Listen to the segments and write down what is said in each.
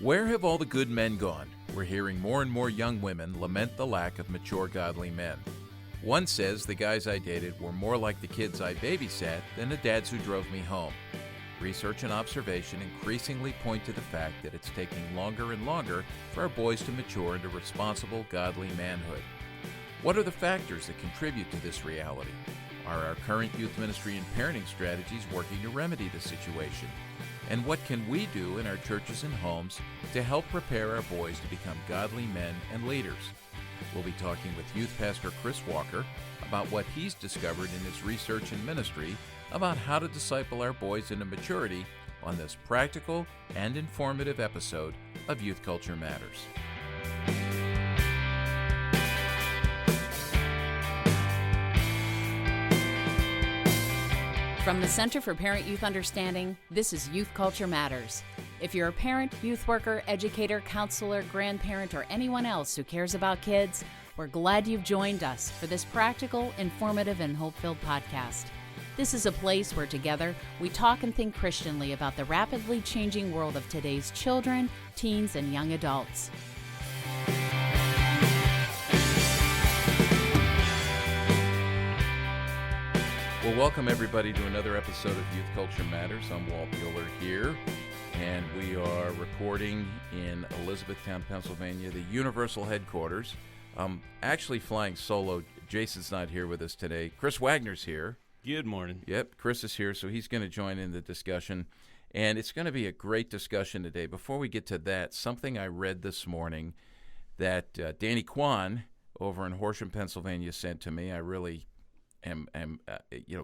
Where have all the good men gone? We're hearing more and more young women lament the lack of mature, godly men. One says the guys I dated were more like the kids I babysat than the dads who drove me home. Research and observation increasingly point to the fact that it's taking longer and longer for our boys to mature into responsible, godly manhood. What are the factors that contribute to this reality? Are our current youth ministry and parenting strategies working to remedy the situation? And what can we do in our churches and homes to help prepare our boys to become godly men and leaders? We'll be talking with youth pastor Chris Walker about what he's discovered in his research and ministry about how to disciple our boys into maturity on this practical and informative episode of Youth Culture Matters. From the Center for Parent-Youth Understanding, this is Youth Culture Matters. If you're a parent, youth worker, educator, counselor, grandparent, or anyone else who cares about kids, we're glad you've joined us for this practical, informative, and hope-filled podcast. This is a place where together we talk and think Christianly about the rapidly changing world of today's children, teens, and young adults. Well, welcome everybody to another episode of Youth Culture Matters. I'm Walt Mueller here, and we are recording in Elizabethtown, Pennsylvania, the Universal headquarters. I'm actually flying solo. Jason's not here with us today. Chris Wagner's here. Good morning. Yep, Chris is here, so he's going to join in the discussion, and it's going to be a great discussion today. Before we get to that, something I read this morning that Danny Kwan over in Horsham, Pennsylvania sent to me. I really am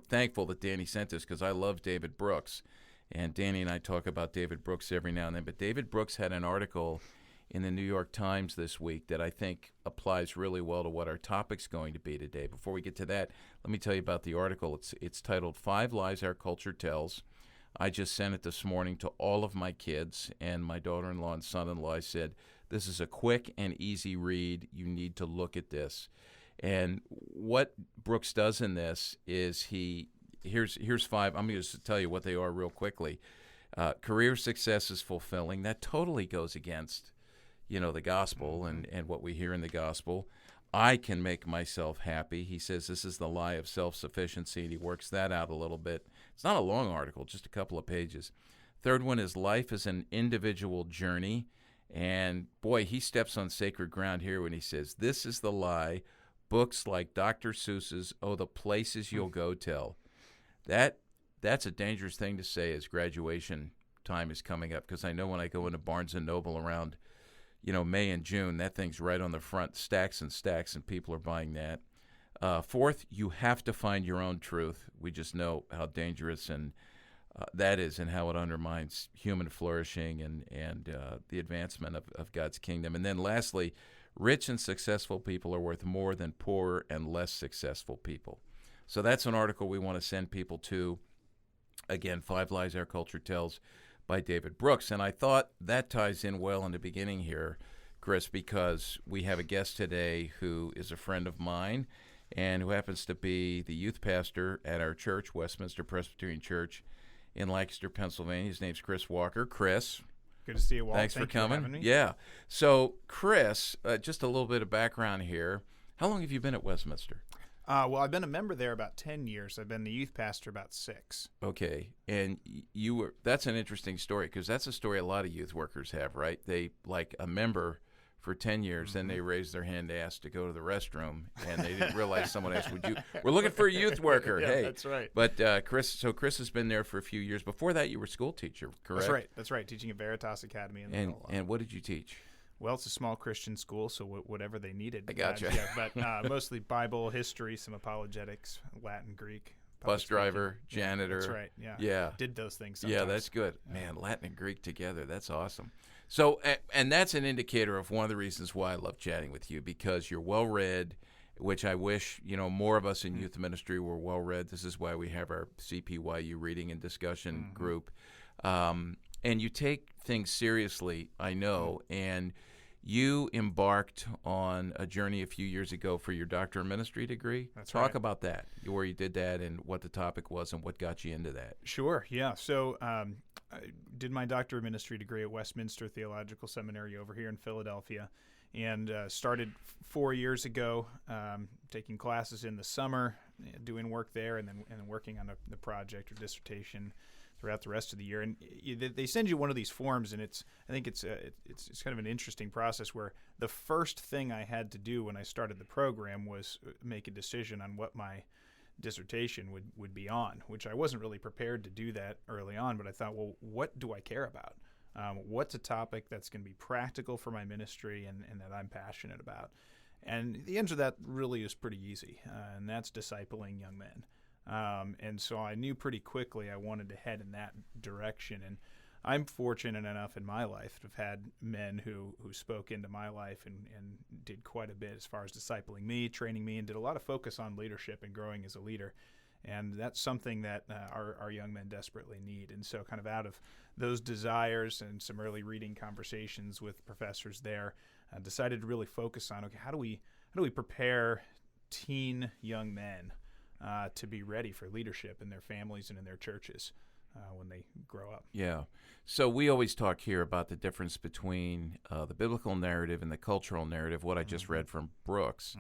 thankful that Danny sent this because I love David Brooks, and Danny and I talk about David Brooks every now and then. But David Brooks had an article in the New York Times this week that I think applies really well to what our topic's going to be today. Before we get to that, let me tell you about the article. It's titled 5 Lies Our Culture Tells. I just sent it this morning to all of my kids, and my daughter-in-law and son-in-law. I said, this is a quick and easy read. You need to look at this. And what Brooks does in this is here's 5. I'm going to tell you what they are real quickly. Career success is fulfilling. That totally goes against, the gospel and what we hear in the gospel. I can make myself happy. He says this is the lie of self-sufficiency, and he works that out a little bit. It's not a long article, just a couple of pages. Third one is life is an individual journey. And boy, he steps on sacred ground here when he says this is the lie books like Dr. Seuss's "Oh, the Places You'll Go" tell. That's a dangerous thing to say as graduation time is coming up, because I know when I go into Barnes & Noble around, May and June, that thing's right on the front, stacks and stacks, and people are buying that. Fourth, you have to find your own truth. We just know how dangerous and that is, and how it undermines human flourishing and the advancement of God's kingdom. And then lastly, rich and successful people are worth more than poor and less successful people. So that's an article we want to send people to. Again, 5 Lies Our Culture Tells by David Brooks. And I thought that ties in well in the beginning here, Chris, because we have a guest today who is a friend of mine and who happens to be the youth pastor at our church, Westminster Presbyterian Church in Lancaster, Pennsylvania. His name's Chris Walker. Chris. Good to see you, Walt. Thanks for coming. For having me. Yeah. So, Chris, just a little bit of background here. How long have you been at Westminster? Well, I've been a member there about 10 years. I've been the youth pastor about 6. Okay. And that's an interesting story, because that's a story a lot of youth workers have, right? They, like, a member for 10 years, then they raise their hand to ask to go to the restroom, and they didn't realize someone asked, we're looking for a youth worker. Yeah, hey. That's right. But Chris has been there for a few years. Before that, you were a school teacher, correct? That's right. Teaching at Veritas Academy. And what did you teach? Well, it's a small Christian school, so whatever they needed. I gotcha. But mostly Bible, history, some apologetics, Latin, Greek. Bus driver, janitor. That's right, yeah. Yeah. Did those things sometimes. Yeah, that's good. Man, Latin and Greek together, that's awesome. So, and that's an indicator of one of the reasons why I love chatting with you, because you're well-read, which I wish, more of us in youth ministry were well-read. This is why we have our CPYU reading and discussion group. And you take things seriously, I know, and You embarked on a journey a few years ago for your doctor of ministry degree. That's Talk right. about that, where you did that and what the topic was and what got you into that. Sure, yeah. So I did my doctor of ministry degree at Westminster Theological Seminary over here in Philadelphia, and started 4 years ago, taking classes in the summer, doing work there, and then working on the project or dissertation throughout the rest of the year. And they send you one of these forms, and I think it's kind of an interesting process where the first thing I had to do when I started the program was make a decision on what my dissertation would be on, which I wasn't really prepared to do that early on, but I thought, well, what do I care about? What's a topic that's going to be practical for my ministry and that I'm passionate about? And the answer to that really is pretty easy, and that's discipling young men. And so I knew pretty quickly I wanted to head in that direction. And I'm fortunate enough in my life to have had men who spoke into my life and did quite a bit as far as discipling me, training me, and did a lot of focus on leadership and growing as a leader. And that's something that our young men desperately need. And so kind of out of those desires and some early reading conversations with professors there, I decided to really focus on, okay, how do we prepare teen young men to be ready for leadership in their families and in their churches when they grow up. Yeah. So we always talk here about the difference between the biblical narrative and the cultural narrative. What I just read from Brooks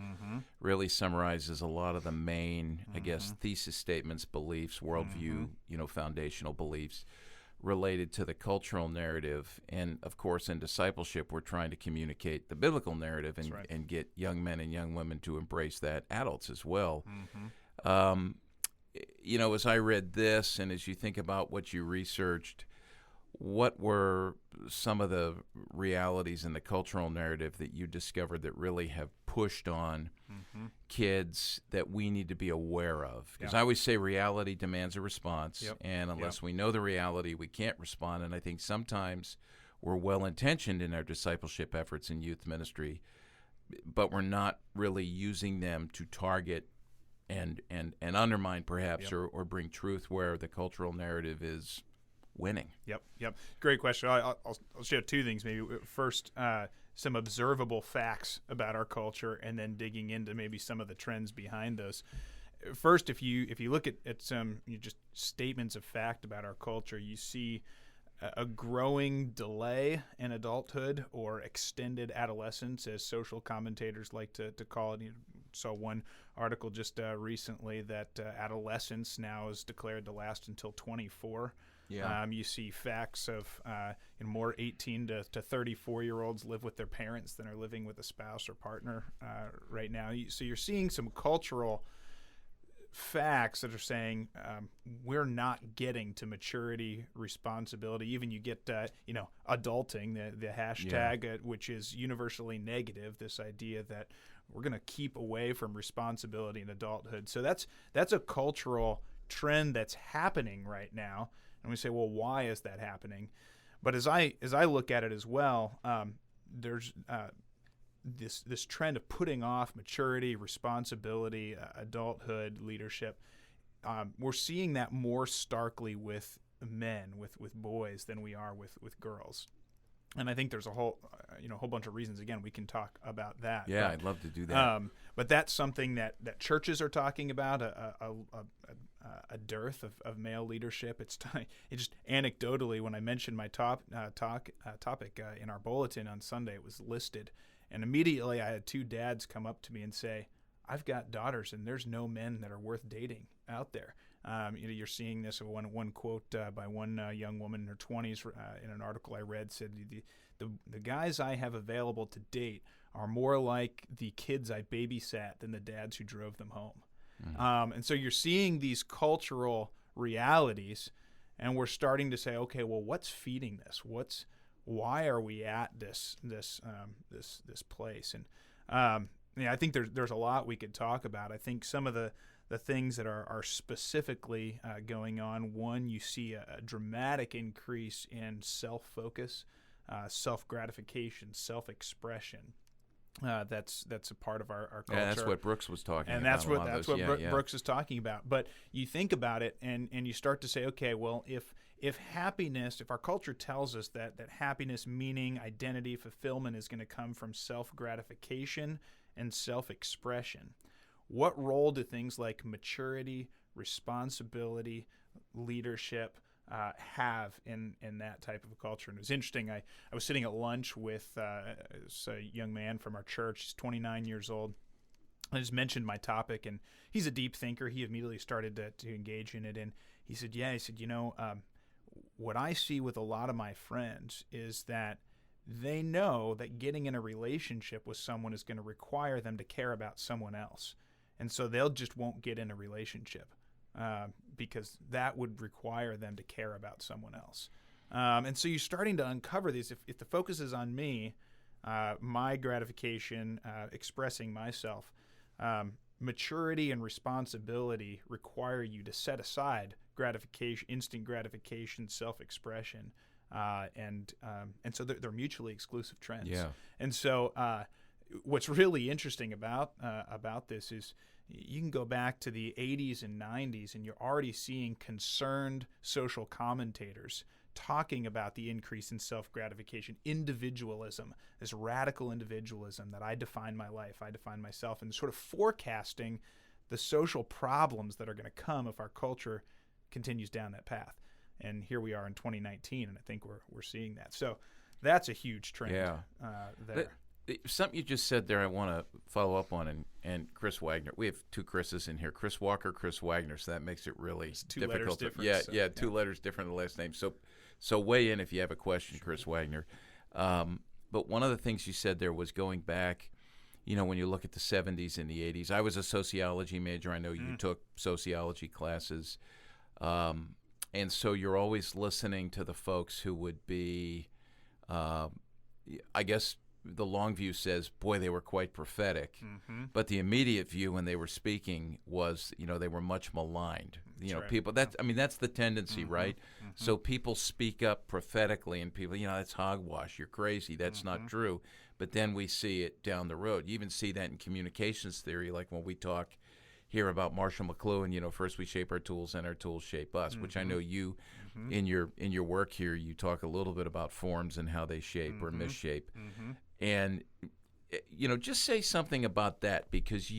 really summarizes a lot of the main, I guess, thesis statements, beliefs, worldview, foundational beliefs related to the cultural narrative. And, of course, in discipleship, we're trying to communicate the biblical narrative and get young men and young women to embrace that, adults as well. As I read this and as you think about what you researched, what were some of the realities in the cultural narrative that you discovered that really have pushed on kids that we need to be aware of? Because I always say reality demands a response, and unless we know the reality, we can't respond. And I think sometimes we're well-intentioned in our discipleship efforts in youth ministry, but we're not really using them to target and undermine perhaps or bring truth where the cultural narrative is winning. Yep. Great question. I'll share two things maybe. First, some observable facts about our culture, and then digging into maybe some of the trends behind those. First, if you look at some just statements of fact about our culture, you see a growing delay in adulthood or extended adolescence, as social commentators like to call it. You saw one article just recently that adolescence now is declared to last until 24. You see facts of more 18 to 34-year-olds live with their parents than are living with a spouse or partner right now. So you're seeing some cultural facts that are saying we're not getting to maturity, responsibility. Even you get adulting, the hashtag, which is universally negative. This idea that we're going to keep away from responsibility in adulthood. So that's a cultural trend that's happening right now. And we say, well, why is that happening? But as I look at it as well, there's this trend of putting off maturity, responsibility, adulthood, leadershiп. We're seeing that more starkly with men, with boys, than we are with girls. And I think there's a whole bunch of reasons. Again, we can talk about that. Yeah, I'd love to do that. But that's something that churches are talking about, a dearth of male leadership. It's just anecdotally, when I mentioned my topic in our bulletin on Sunday, it was listed. And immediately I had two dads come up to me and say, I've got daughters, and there's no men that are worth dating out there. You're seeing this. One quote by one young woman in her 20s in an article I read said, the guys I have available to date are more like the kids I babysat than the dads who drove them home. And so you're seeing these cultural realities, and we're starting to say, okay, well, what's feeding this? Why are we at this place? And I think there's a lot we could talk about. I think some of the things that are specifically going on. One, you see a dramatic increase in self-focus, self-gratification, self-expression. That's a part of our culture. Yeah, that's what Brooks was talking and about. That's what Brooks is talking about. But you think about it, and you start to say, okay, well, if happiness, if our culture tells us that happiness, meaning, identity, fulfillment is going to come from self-gratification and self-expression, what role do things like maturity, responsibility, leadership have in that type of a culture? And it was interesting. I was sitting at lunch with a young man from our church. He's 29 years old. I just mentioned my topic, and he's a deep thinker. He immediately started to engage in it, and he said, what I see with a lot of my friends is that they know that getting in a relationship with someone is going to require them to care about someone else, and so they'll just won't get in a relationship because that would require them to care about someone else. And so you're starting to uncover these. If the focus is on me, my gratification, expressing myself, maturity and responsibility require you to set aside gratification, instant gratification, self-expression, and so they're mutually exclusive trends. Yeah. And so what's really interesting about this is you can go back to the 80s and 90s, and you're already seeing concerned social commentators talking about the increase in self-gratification, individualism, this radical individualism that I define my life, I define myself, and sort of forecasting the social problems that are going to come if our culture continues down that path. And here we are in 2019, and I think we're seeing that. So that's a huge trend there. Something you just said there I want to follow up on, and Chris Wagner. We have two Chris's in here, Chris Walker, Chris Wagner, so that makes it really two difficult. Letters different, two letters different in the last name. So weigh in if you have a question, Chris Wagner. But one of the things you said there was going back, when you look at the 70s and the 80s. I was a sociology major. I know you took sociology classes. And so you're always listening to the folks who would be, I guess the long view says, boy, they were quite prophetic. Mm-hmm. But the immediate view when they were speaking was, they were much maligned. Right. People, that's the tendency, right? Mm-hmm. So people speak up prophetically, and people, that's hogwash. You're crazy. That's not true. But then we see it down the road. You even see that in communications theory, like when we talk here about Marshall McLuhan, first we shape our tools and our tools shape us, which I know you, in your work here, you talk a little bit about forms and how they shape or misshape. Mm-hmm. And, just say something about that, because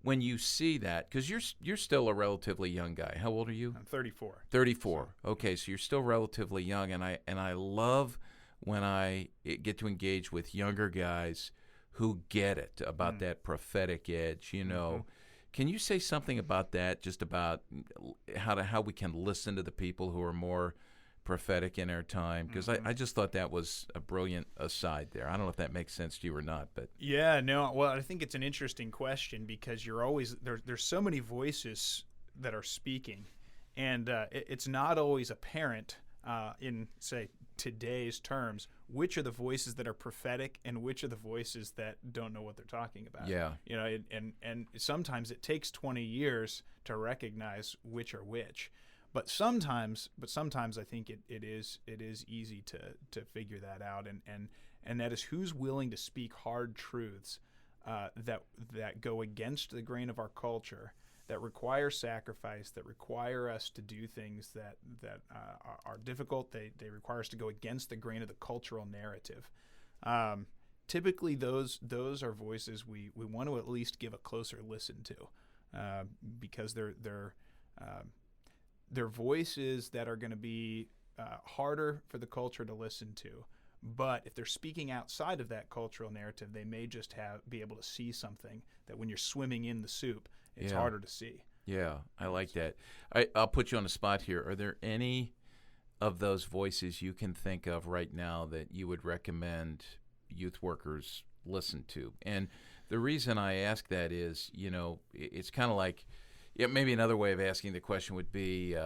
when you see that, because you're still a relatively young guy. How old are you? I'm 34. 34. Okay, so you're still relatively young, and I love when I get to engage with younger guys who get it about that prophetic edge. Can you say something about that? Just about how we can listen to the people who are more prophetic in our time, because I just thought that was a brilliant aside there. I don't know if that makes sense to you or not, but I think it's an interesting question, because you're always there's so many voices that are speaking, and it's not always apparent in, say, today's terms, which are the voices that are prophetic and which are the voices that don't know what they're talking about. And sometimes it takes 20 years to recognize which are which. But sometimes I think it is easy to figure that out, and that is who's willing to speak hard truths that go against the grain of our culture, that require sacrifice, that require us to do things that are difficult. They require us to go against the grain of the cultural narrative. Typically, those are voices we want to at least give a closer listen to, because they're voices that are going to be harder for the culture to listen to. But if they're speaking outside of that cultural narrative, they may just be able to see something that when you're swimming in the soup, it's harder to see. Yeah, I like that. I'll put you on the spot here. Are there any of those voices you can think of right now that you would recommend youth workers listen to? And the reason I ask that is, it's kind of like, maybe another way of asking the question would be,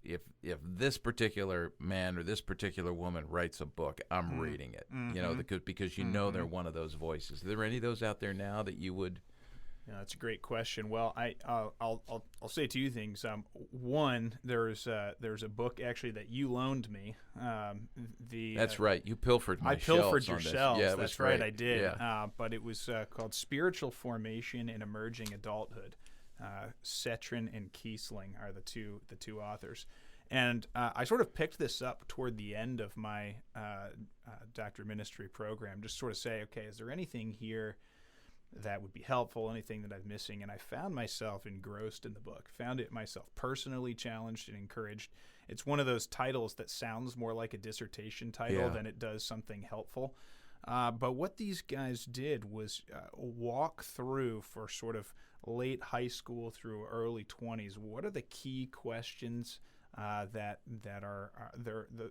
if this particular man or this particular woman writes a book, I'm reading it, because they're one of those voices. Are there any of those out there now that you would? Yeah, that's a great question. Well, I'll say two things. One, there's a book actually that you loaned me. That's right. You pilfered my I pilfered shelves your on this. shelves. Yeah, it That's was right. great. I did. Yeah. But it was called Spiritual Formation in Emerging Adulthood. Setrin and Kiesling are the two authors. And I sort of picked this up toward the end of my doctor of ministry program, just sort of say, okay, is there anything here that would be helpful, anything that I'm missing? And I found myself engrossed in the book, found it myself personally challenged and encouraged. It's one of those titles that sounds more like a dissertation title than it does something helpful. But what these guys did was walk through for sort of late high school through early 20s. What are the key questions that the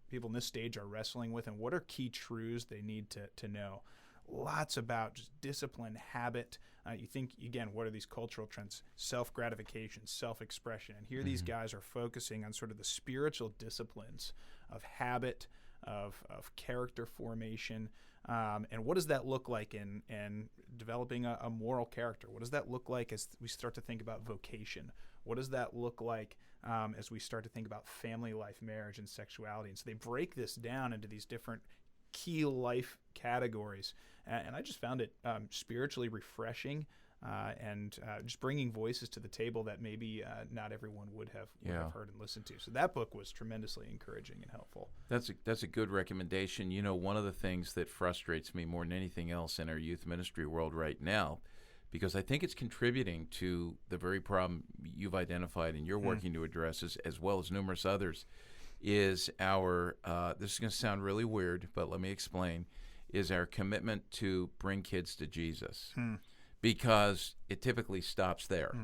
people in this stage are wrestling with, and what are key truths they need to know? Lots about just discipline, habit. You think, again, what are these cultural trends? Self-gratification, self-expression. And here these guys are focusing on sort of the spiritual disciplines of habit, of character formation. And what does that look like in developing a moral character? What does that look like as we start to think about vocation? What does that look like as we start to think about family life, marriage, and sexuality? And so they break this down into these different key life categories. And I just found it spiritually refreshing and just bringing voices to the table that maybe not everyone would have heard and listened to. So that book was tremendously encouraging and helpful. That's a good recommendation. You know, one of the things that frustrates me more than anything else in our youth ministry world right now, because I think it's contributing to the very problem you've identified and you're working to address, as well as numerous others, is our, this is going to sound really weird, but let me explain, is our commitment to bring kids to Jesus. Because it typically stops there.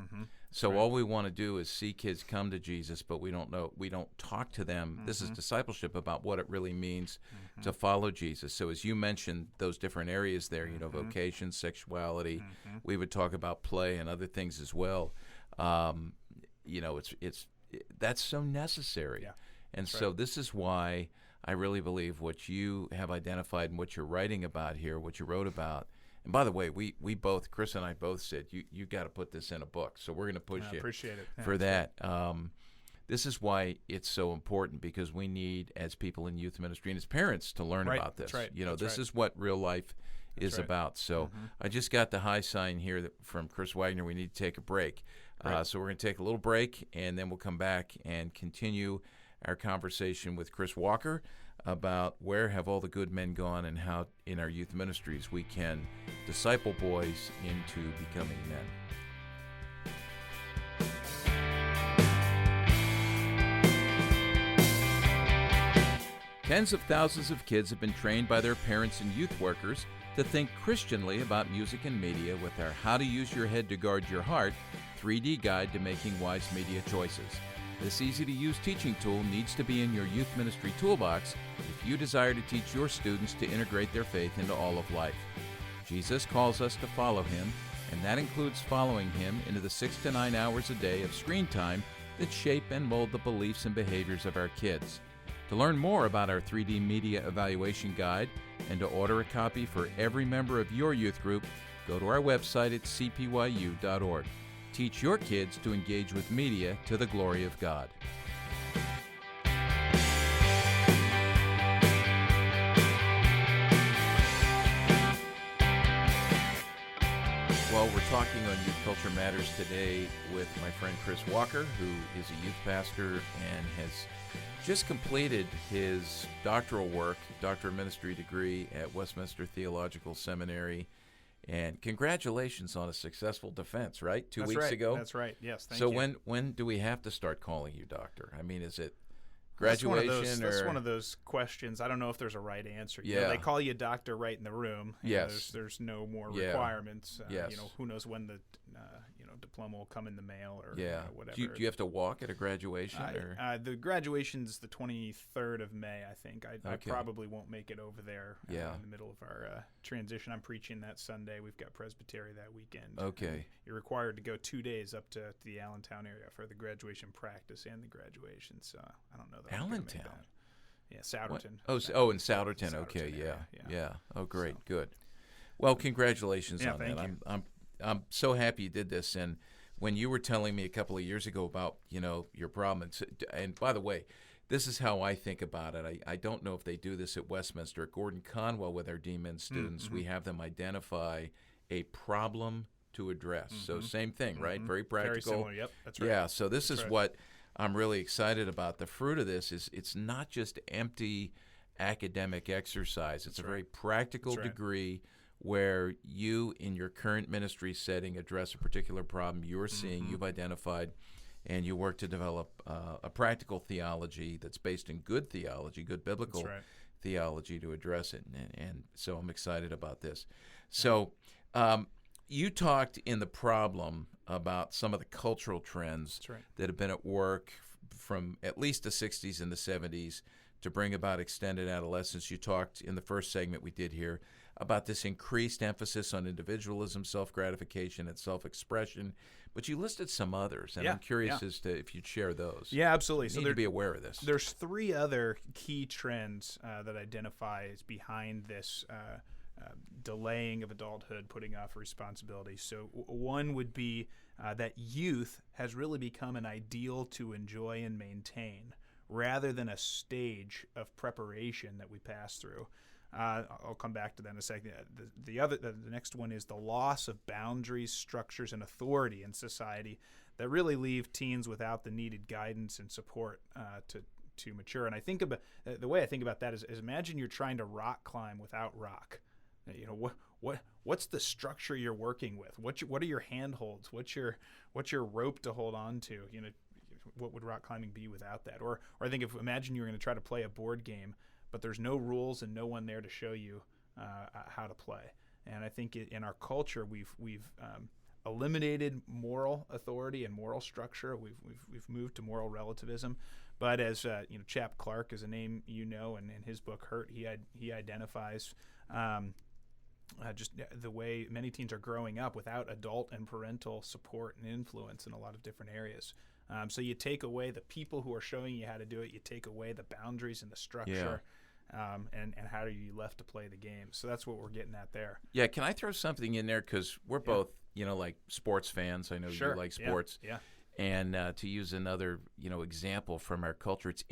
So all we want to do is see kids come to Jesus, but we don't talk to them. This is discipleship about what it really means to follow Jesus. So as you mentioned, those different areas there, you know, vocation, sexuality, we would talk about play and other things as well. You know, that's so necessary. And so this is why I really believe what you have identified and what you're writing about here, what you wrote about. And by the way, we both, Chris and I both said, you got to put this in a book. So we're going to push you appreciate it. for that. This is why it's so important, because we need, as people in youth ministry and as parents, to learn about this. You know, this is what real life is about. So I just got the high sign here from Chris Wagner. We need to take a break. So we're going to take a little break, and then we'll come back and continue our conversation with Chris Walker about where have all the good men gone and how in our youth ministries we can disciple boys into becoming men. Tens of thousands of kids have been trained by their parents and youth workers to think Christianly about music and media with our How to Use Your Head to Guard Your Heart 3D Guide to Making Wise Media Choices. This easy-to-use teaching tool needs to be in your youth ministry toolbox if you desire to teach your students to integrate their faith into all of life. Jesus calls us to follow him, and that includes following him into the 6 to 9 hours a day of screen time that shape and mold the beliefs and behaviors of our kids. To learn more about our 3D Media Evaluation Guide and to order a copy for every member of your youth group, go to our website at cpyu.org. Teach your kids to engage with media to the glory of God. Well, we're talking on Youth Culture Matters today with my friend Chris Walker, who is a youth pastor and has just completed his doctoral work, Doctor of Ministry degree at Westminster Theological Seminary. And congratulations on a successful defense, right? 2 weeks ago? That's right. Yes, thank you. So when do we have to start calling you doctor? I mean, is it graduation? That's one of those questions. I don't know if there's a right answer. Yeah. You know, they call you doctor right in the room. Yes. There's no more requirements. Yes. You know, who knows when the diploma will come in the mail or whatever. Do you have to walk at a graduation? The graduation's the 23rd of May, I think. I probably won't make it over there in the middle of our transition. I'm preaching that Sunday. We've got Presbytery that weekend. Okay. You're required to go 2 days up to the Allentown area for the graduation practice and the graduation. So I don't know that. Allentown? Yeah, Souderton. In Souderton. Okay, yeah. Oh, great, good. Well, congratulations on that. Thank you. I'm so happy you did this, and when you were telling me a couple of years ago about, your problem, and by the way, this is how I think about it. I don't know if they do this at Westminster. At Gordon Conwell with our DMin students, we have them identify a problem to address. So same thing, right? Very practical. Very similar. Yep, that's right. Yeah, so this is what I'm really excited about. The fruit of this is it's not just empty academic exercise. It's a very practical degree where you, in your current ministry setting, address a particular problem you're seeing, you've identified, and you work to develop a practical theology that's based in good theology, good biblical theology to address it. And so I'm excited about this. So you talked in the problem about some of the cultural trends that have been at work from at least the 60s and the 70s to bring about extended adolescence. You talked in the first segment we did here about this increased emphasis on individualism, self-gratification, and self-expression, but you listed some others, and I'm curious as to if you'd share those. Yeah, absolutely. You need to be aware of this. There's three other key trends that identify as behind this delaying of adulthood, putting off responsibility. So one would be that youth has really become an ideal to enjoy and maintain, rather than a stage of preparation that we pass through. I'll come back to that in a second. The next one is the loss of boundaries, structures, and authority in society that really leave teens without the needed guidance and support to mature. And I think about the way I think about that is imagine you're trying to rock climb without rock. What's the structure you're working with? What are your handholds? What's your rope to hold on to? What would rock climbing be without that? Or I think imagine you're going to try to play a board game, but there's no rules and no one there to show you how to play. And I think in our culture we've eliminated moral authority and moral structure. We've moved to moral relativism. But as Chap Clark is a name and in his book Hurt, he identifies just the way many teens are growing up without adult and parental support and influence in a lot of different areas. So you take away the people who are showing you how to do it. You take away the boundaries and the structure, and how are you left to play the game? So that's what we're getting at there. Yeah, can I throw something in there? Because we're both, like sports fans. I know you like sports. Yeah. And to use another, example from our culture, it's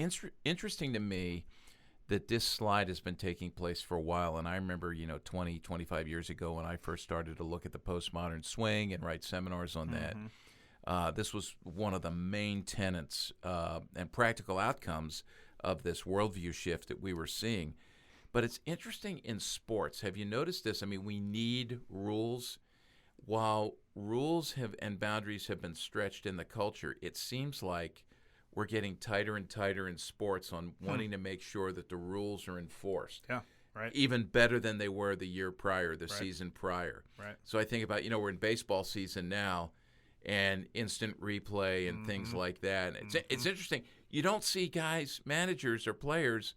interesting to me that this slide has been taking place for a while. And I remember, 20, 25 years ago when I first started to look at the postmodern swing and write seminars on that. This was one of the main tenets and practical outcomes of this worldview shift that we were seeing. But it's interesting in sports. Have you noticed this? I mean, we need rules. While rules and boundaries have been stretched in the culture, it seems like we're getting tighter and tighter in sports on wanting to make sure that the rules are enforced. Yeah, right. Even better than they were the year prior, the season prior. Right. So I think about, we're in baseball season now, and instant replay and things like that. It's interesting. You don't see guys, managers, or players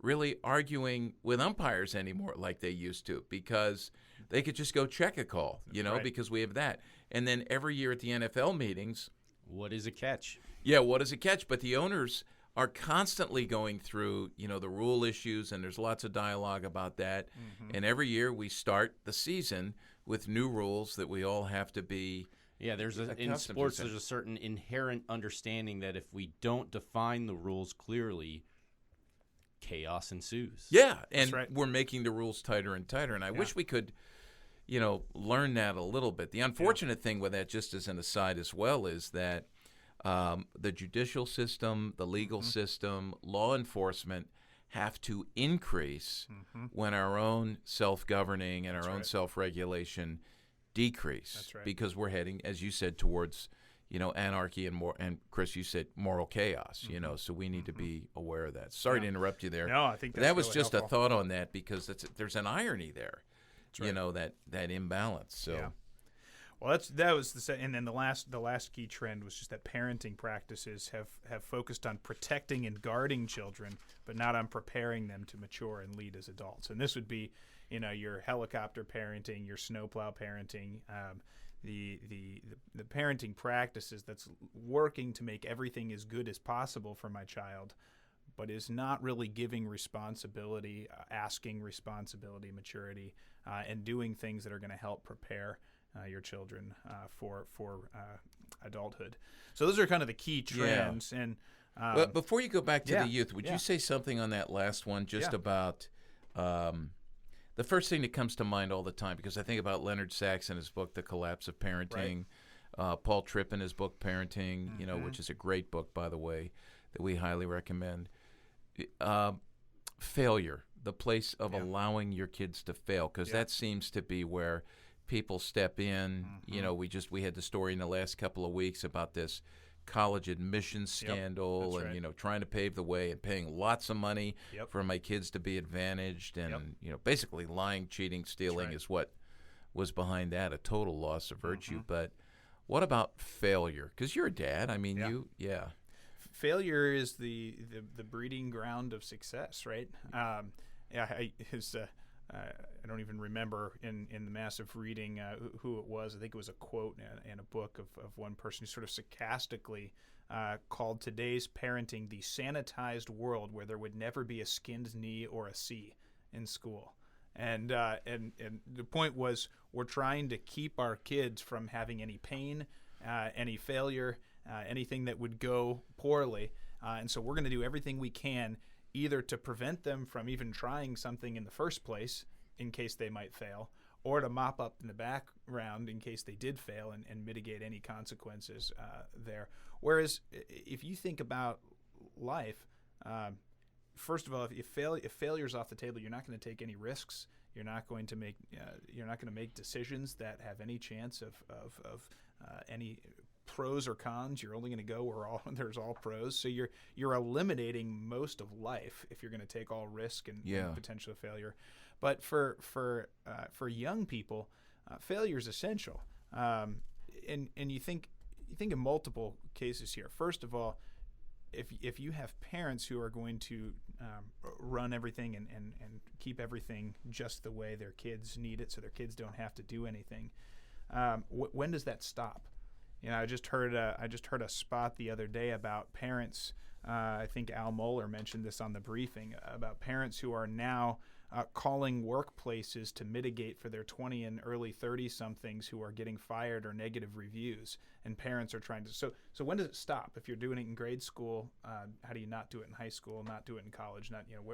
really arguing with umpires anymore like they used to, because they could just go check a call, because we have that. And then every year at the NFL meetings, what is a catch? Yeah, what is a catch? But the owners are constantly going through, the rule issues, and there's lots of dialogue about that. And every year we start the season with new rules that we all have to be. Yeah, in sports, there's a certain inherent understanding that if we don't define the rules clearly, chaos ensues. Yeah, and we're making the rules tighter and tighter. And I wish we could, learn that a little bit. The unfortunate thing with that, just as an aside as well, is that the judicial system, the legal system, law enforcement have to increase when our own self-governing and our own self-regulation decrease. That's right. Because we're heading, as you said, towards anarchy and Chris, you said moral chaos. So we need to be aware of that. Sorry to interrupt you there. No, I think that was really just helpful. a thought on that, because there's an irony there. That's right. that imbalance. So. Yeah. Well, that was and then the last key trend was just that parenting practices have focused on protecting and guarding children, but not on preparing them to mature and lead as adults. And this would be, your helicopter parenting, your snowplow parenting, the parenting practices that's working to make everything as good as possible for my child, but is not really giving responsibility, asking responsibility, maturity, and doing things that are going to help prepare your children for adulthood. So those are kind of the key trends. And but before you go back to the youth, would you say something on that last one just about the first thing that comes to mind all the time? Because I think about Leonard Sachs in his book, The Collapse of Parenting, Paul Tripp in his book, Parenting, which is a great book, by the way, that we highly recommend. Failure, the place of allowing your kids to fail, because that seems to be where people step in. We had the story in the last couple of weeks about this college admissions scandal, and trying to pave the way and paying lots of money for my kids to be advantaged, and basically lying, cheating, stealing is what was behind that, a total loss of virtue. But what about failure? Because you're a dad. I mean, failure is the breeding ground of success, right? I don't even remember in the massive reading who it was. I think it was a quote in a book of one person who sort of sarcastically called today's parenting the sanitized world where there would never be a skinned knee or a C in school. And the point was, we're trying to keep our kids from having any pain, any failure, anything that would go poorly. And so we're going to do everything we can either to prevent them from even trying something in the first place in case they might fail, or to mop up in the background in case they did fail and mitigate any consequences there. Whereas if you think about life, first of all, if failure's off the table, you're not going to take any risks. You're not going to make decisions that have any chance of any pros or cons. You're only going to go where there's all pros. So you're eliminating most of life if you're going to take all risk and potential failure. But for young people, failure is essential. And you think in multiple cases here. First of all, if you have parents who are going to run everything and keep everything just the way their kids need it, so their kids don't have to do anything, when does that stop? I just heard a spot the other day about parents. I think Al Mohler mentioned this on the briefing about parents who are now calling workplaces to mitigate for their 20 and early 30-somethings who are getting fired or negative reviews, and parents are trying to. So when does it stop? If you're doing it in grade school, how do you not do it in high school? Not do it in college?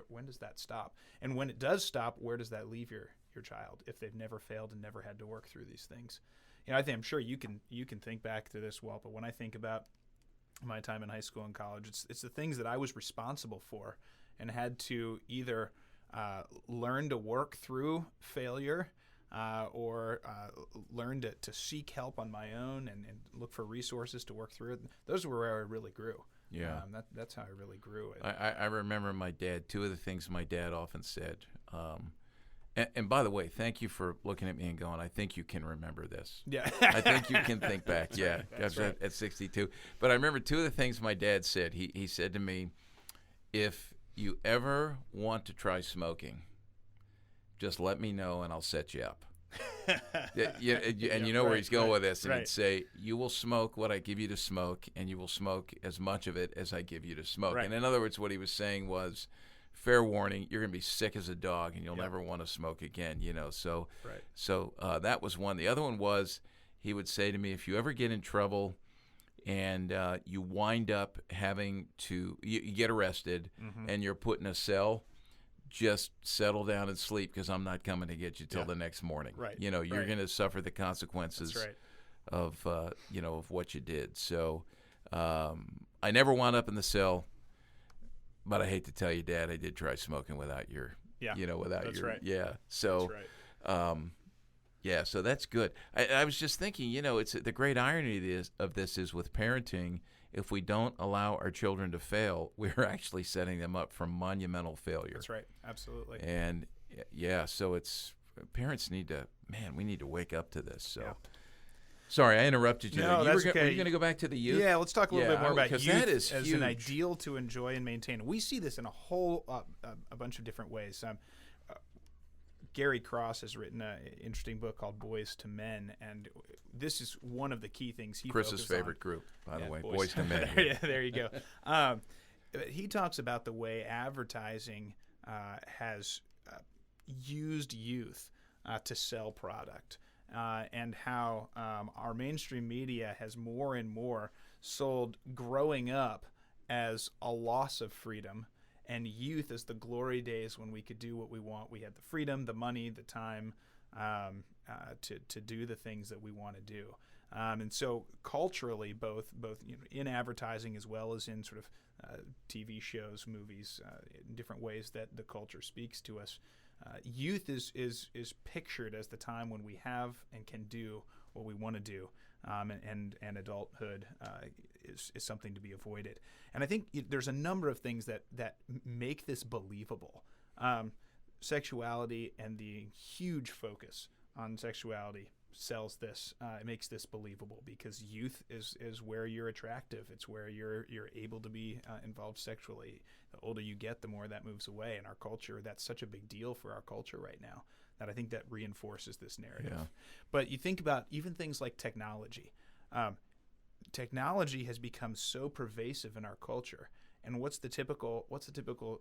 When does that stop? And when it does stop, where does that leave your child if they've never failed and never had to work through these things? I'm sure you can think back to this well, but when I think about my time in high school and college, it's the things that I was responsible for and had to either learn to work through failure or learn to seek help on my own and look for resources to work through it. Those were where I really grew. Yeah, that's how I really grew. I remember my dad. Two of the things my dad often said. And by the way, thank you for looking at me and going, I think you can remember this. Yeah. I think you can think back. That's right. At 62. But I remember two of the things my dad said. He said to me, if you ever want to try smoking, just let me know and I'll set you up. And you know where he's going with this. And he'd say, you will smoke what I give you to smoke, and you will smoke as much of it as I give you to smoke. Right. And in other words, what he was saying was, fair warning, you're going to be sick as a dog and you'll never want to smoke again, So that was one. The other one was, he would say to me, if you ever get in trouble and you wind up having to, you get arrested and you're put in a cell, just settle down and sleep because I'm not coming to get you till the next morning. Right. You're going to suffer the consequences of what you did. So I never wound up in the cell. But I hate to tell you, Dad, I did try smoking without your, So, so that's good. I was just thinking, it's the great irony of this is with parenting, if we don't allow our children to fail, we're actually setting them up for monumental failure. That's right. Absolutely. And so parents need to, we need to wake up to this. So. Yeah. Sorry, I interrupted you. No, that's okay. Are you going to go back to the youth? Yeah, let's talk a little bit more about youth that is as huge. An ideal to enjoy and maintain. We see this in a whole a bunch of different ways. Gary Cross has written an interesting book called Boys to Men, and this is one of the key things he focuses on. Chris's favorite group, by the way, Boys to Men. There you go. He talks about the way advertising has used youth to sell product. and how our mainstream media has more and more sold growing up as a loss of freedom, and youth as the glory days when we could do what we want. We had the freedom, the money, the time to do the things that we want to do. And so culturally, both in advertising as well as in sort of TV shows, movies, in different ways that the culture speaks to us, youth is pictured as the time when we have and can do what we want to do, and adulthood is something to be avoided. And I think there's a number of things that make this believable. Sexuality and the huge focus on sexuality sells this. It makes this believable because youth is where you're attractive. It's where you're able to be involved sexually. The older you get, the more that moves away. In our culture, that's such a big deal for our culture right now that I think that reinforces this narrative. Yeah. But you think about even things like technology. Technology has become so pervasive in our culture. And what's the typical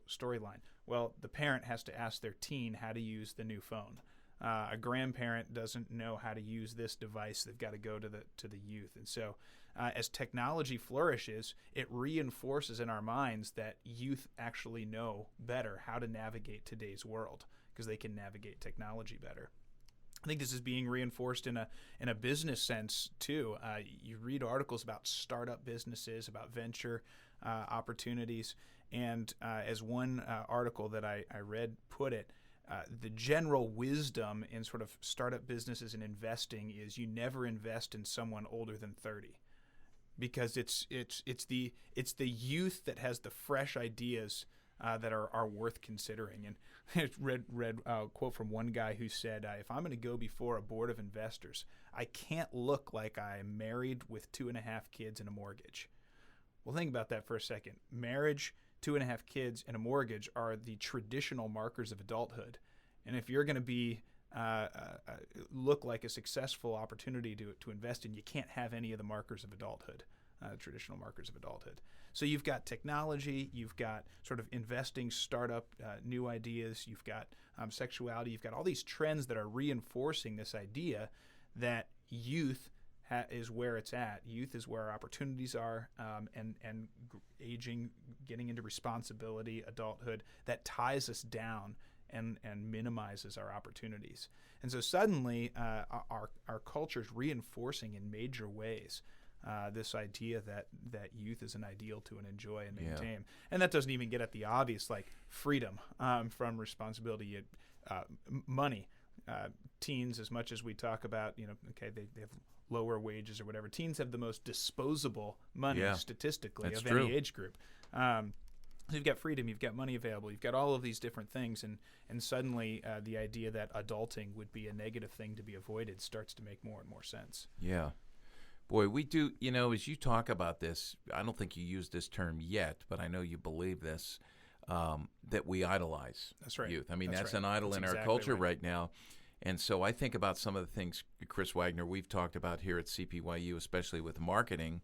storyline? Well, the parent has to ask their teen how to use the new phone. A grandparent doesn't know how to use this device. They've got to go to the youth. And so as technology flourishes, it reinforces in our minds that youth actually know better how to navigate today's world because they can navigate technology better. I think this is being reinforced in a business sense too. You read articles about startup businesses, about venture opportunities, and as one article that I read put it, the general wisdom in sort of startup businesses and investing is you never invest in someone older than 30, because it's the youth that has the fresh ideas that are worth considering. And I read a quote from one guy who said, if I'm going to go before a board of investors, I can't look like I'm married with 2.5 kids and a mortgage. Well, think about that for a second. Marriage, 2.5 kids, and a mortgage are the traditional markers of adulthood. And if you're going to be look like a successful opportunity to invest in, you can't have any of the markers of adulthood, traditional markers of adulthood. So you've got technology, you've got sort of investing, startup, new ideas, you've got sexuality, you've got all these trends that are reinforcing this idea that youth is where it's at. Youth is where our opportunities are, and aging, getting into responsibility, adulthood, that ties us down and minimizes our opportunities. And so suddenly our culture is reinforcing in major ways this idea that youth is an ideal to and enjoy and maintain. Yeah. And that doesn't even get at the obvious, like freedom from responsibility, money. Teens, as much as we talk about, they have lower wages or whatever, teens have the most disposable money statistically of any age group. So you've got freedom, you've got money available, you've got all of these different things, and suddenly the idea that adulting would be a negative thing to be avoided starts to make more and more sense. Yeah. Boy, we do, as you talk about this, I don't think you use this term yet, but I know you believe this, that we idolize youth. I mean, that's an idol in our culture right now. And so I think about some of the things, Chris Wagner, we've talked about here at CPYU, especially with marketing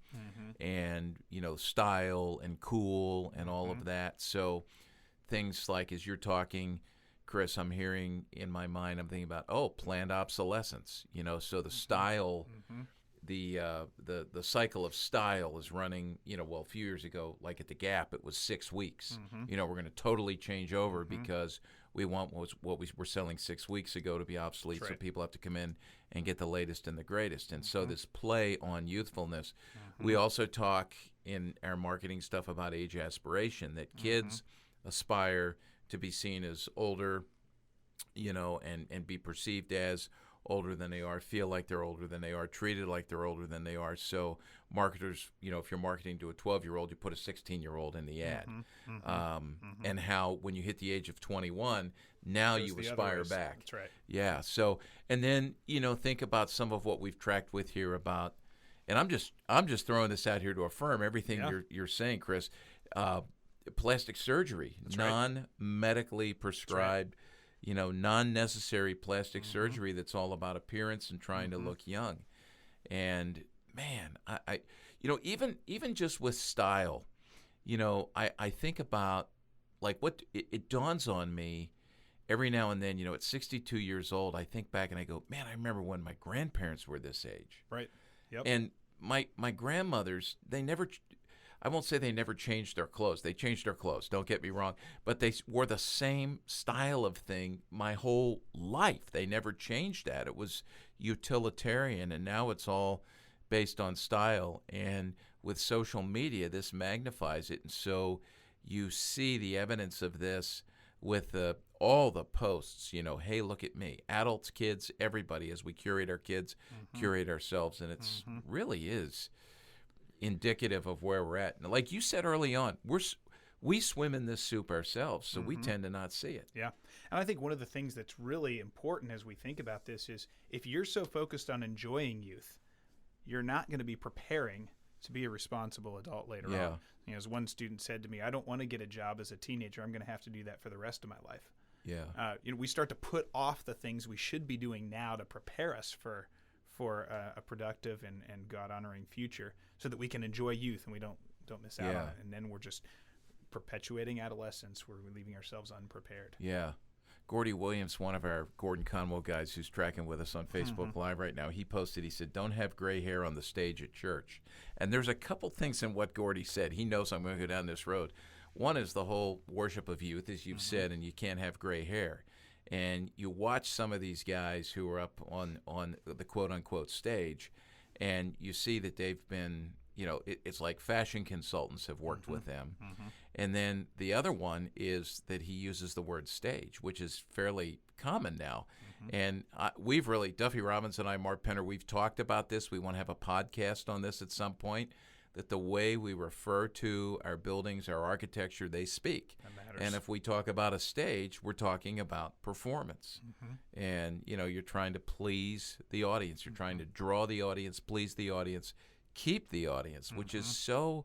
and, style and cool and all of that. So things like, as you're talking, Chris, I'm hearing in my mind, I'm thinking about, planned obsolescence, so the style, the cycle of style is running, a few years ago, like at the Gap, it was 6 weeks. We're going to totally change over because we want what we were selling 6 weeks ago to be obsolete, so people have to come in and get the latest and the greatest. And so this play on youthfulness. We also talk in our marketing stuff about age aspiration, that kids aspire to be seen as older, and be perceived as older than they are, feel like they're older than they are, treated like they're older than they are. So marketers, if you're marketing to a 12-year-old, you put a 16-year-old in the ad. And how when you hit the age of 21, now you aspire back. That's right. Yeah. So, and then, think about some of what we've tracked with here about, and I'm just throwing this out here to affirm everything you're saying, Chris, plastic surgery, non-medically prescribed, non-necessary plastic surgery that's all about appearance and trying to look young. And man, I even just with style, I think about like what it dawns on me every now and then, at 62 years old, I think back and I go, man, I remember when my grandparents were this age. Right. Yep. And my grandmothers, I won't say they never changed their clothes. They changed their clothes, don't get me wrong. But they wore the same style of thing my whole life. They never changed that. It was utilitarian, and now it's all based on style. And with social media, this magnifies it. And so you see the evidence of this with all the posts, hey, look at me. Adults, kids, everybody, as we curate our kids, curate ourselves. And it's really is indicative of where we're at. And like you said early on, we swim in this soup ourselves, so we tend to not see it. Yeah. And I think one of the things that's really important as we think about this is if you're so focused on enjoying youth, you're not going to be preparing to be a responsible adult later on. As one student said to me, I don't want to get a job as a teenager. I'm going to have to do that for the rest of my life. Yeah. We start to put off the things we should be doing now to prepare us for a productive and God-honoring future so that we can enjoy youth and we don't miss out on it. And then we're just perpetuating adolescence where we're leaving ourselves unprepared. Yeah. Gordy Williams, one of our Gordon Conwell guys who's tracking with us on Facebook Live right now, he posted, he said, don't have gray hair on the stage at church. And there's a couple things in what Gordy said. He knows I'm going to go down this road. One is the whole worship of youth, as you've said, and you can't have gray hair. And you watch some of these guys who are up on the quote-unquote stage, and you see that they've been, it's like fashion consultants have worked with them. And then the other one is that he uses the word stage, which is fairly common now. And we've really, Duffy Robbins and I, Mark Penner, we've talked about this. We want to have a podcast on this at some point, that the way we refer to our buildings, our architecture, they speak. And if we talk about a stage, we're talking about performance. And, you're trying to please the audience. You're trying to draw the audience, please the audience, keep the audience, which is so,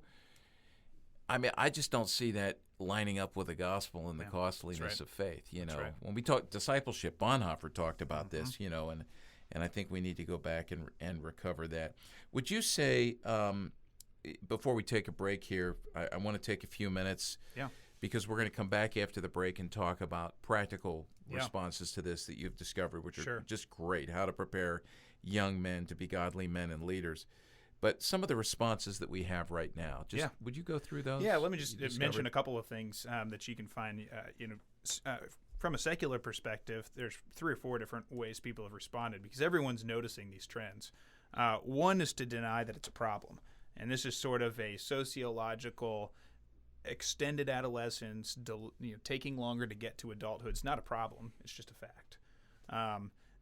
I just don't see that lining up with the gospel and the costliness of faith. When we talk discipleship, Bonhoeffer talked about this, and I think we need to go back and recover that. Would you say, before we take a break here, I want to take a few minutes because we're going to come back after the break and talk about practical responses to this that you've discovered, which are just great, how to prepare young men to be godly men and leaders. But some of the responses that we have right now, would you go through those? Yeah, let me just mention a couple of things that you can find. From a secular perspective, there's 3 or 4 different ways people have responded because everyone's noticing these trends. One is to deny that it's a problem. And this is sort of a sociological extended adolescence, taking longer to get to adulthood. It's not a problem. It's just a fact.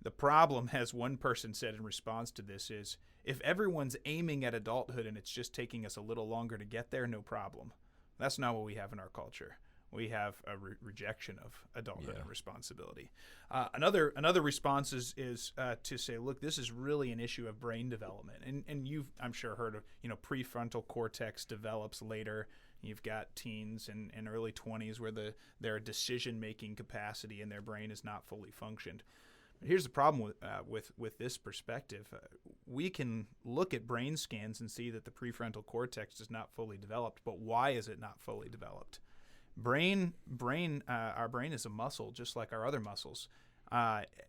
The problem, as one person said in response to this, is if everyone's aiming at adulthood and it's just taking us a little longer to get there, no problem. That's not what we have in our culture. We have a rejection of adulthood and responsibility. Another response is to say, look, this is really an issue of brain development. And you've, I'm sure, heard of, prefrontal cortex develops later. You've got teens and early 20s where their decision-making capacity in their brain is not fully functioned. But here's the problem with this perspective. We can look at brain scans and see that the prefrontal cortex is not fully developed, but why is it not fully developed? Our brain is a muscle, just like our other muscles.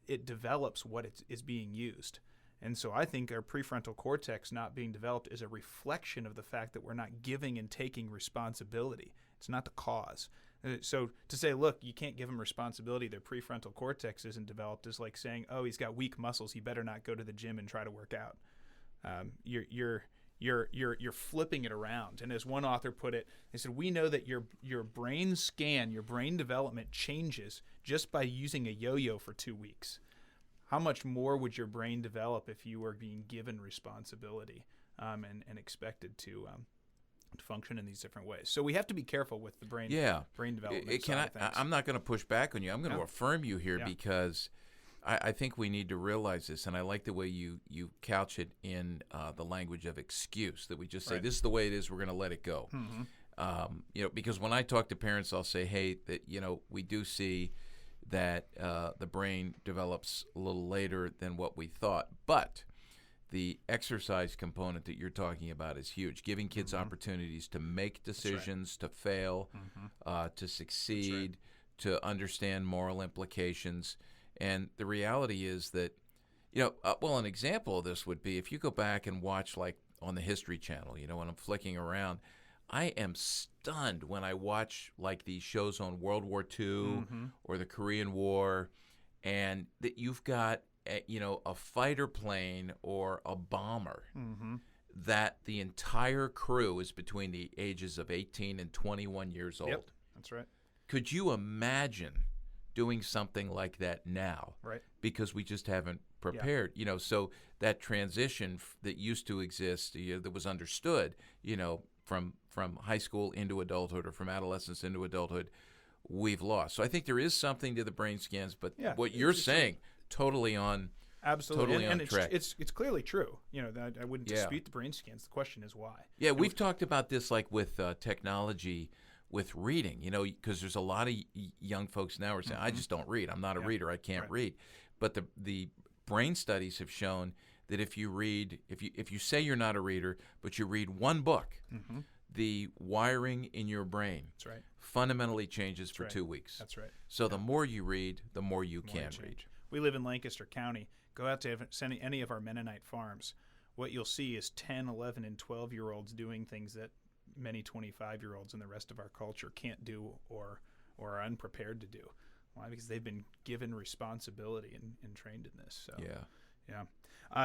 It develops what is being used. And so I think our prefrontal cortex not being developed is a reflection of the fact that we're not giving and taking responsibility. It's not the cause. So to say, look, you can't give them responsibility, their prefrontal cortex isn't developed, is like saying, oh, he's got weak muscles, he better not go to the gym and try to work out. You're flipping it around. And as one author put it, they said, we know that your brain scan, your brain development changes just by using a yo-yo for 2 weeks. How much more would your brain develop if you were being given responsibility and expected to function in these different ways? So we have to be careful with the brain development. I'm not going to push back on you. I'm going to affirm you here because I think we need to realize this, and I like the way you couch it in the language of excuse, that we just say, this is the way it is, we're going to let it go. Because when I talk to parents, I'll say, hey, that we do see that the brain develops a little later than what we thought, but the exercise component that you're talking about is huge, giving kids opportunities to make decisions, to fail, to succeed, to understand moral implications. And the reality is that, an example of this would be if you go back and watch, like, on the History Channel, when I'm flicking around, I am stunned when I watch, like, these shows on World War II or the Korean War, and that you've got, a fighter plane or a bomber that the entire crew is between the ages of 18 and 21 years old. Yep, that's right. Could you imagine doing something like that now? Right. Because we just haven't prepared. So that transition that used to exist, that was understood, from high school into adulthood or from adolescence into adulthood, we've lost. So I think there is something to the brain scans, but what you're saying, totally on absolutely, totally and on track. It's clearly true. I wouldn't dispute the brain scans. The question is why. Yeah, we've talked about this, like, with technology, with reading, because there's a lot of young folks now who are saying, I just don't read. I'm not a reader. I can't read. But the brain studies have shown that if you read, if you say you're not a reader, but you read one book, the wiring in your brain fundamentally changes for 2 weeks. That's right. So the more you read, the more you can read. We live in Lancaster County. Go out to any of our Mennonite farms. What you'll see is 10, 11, and 12-year-olds doing things that many 25-year-olds in the rest of our culture can't do or are unprepared to do. Why? Because they've been given responsibility and trained in this. So,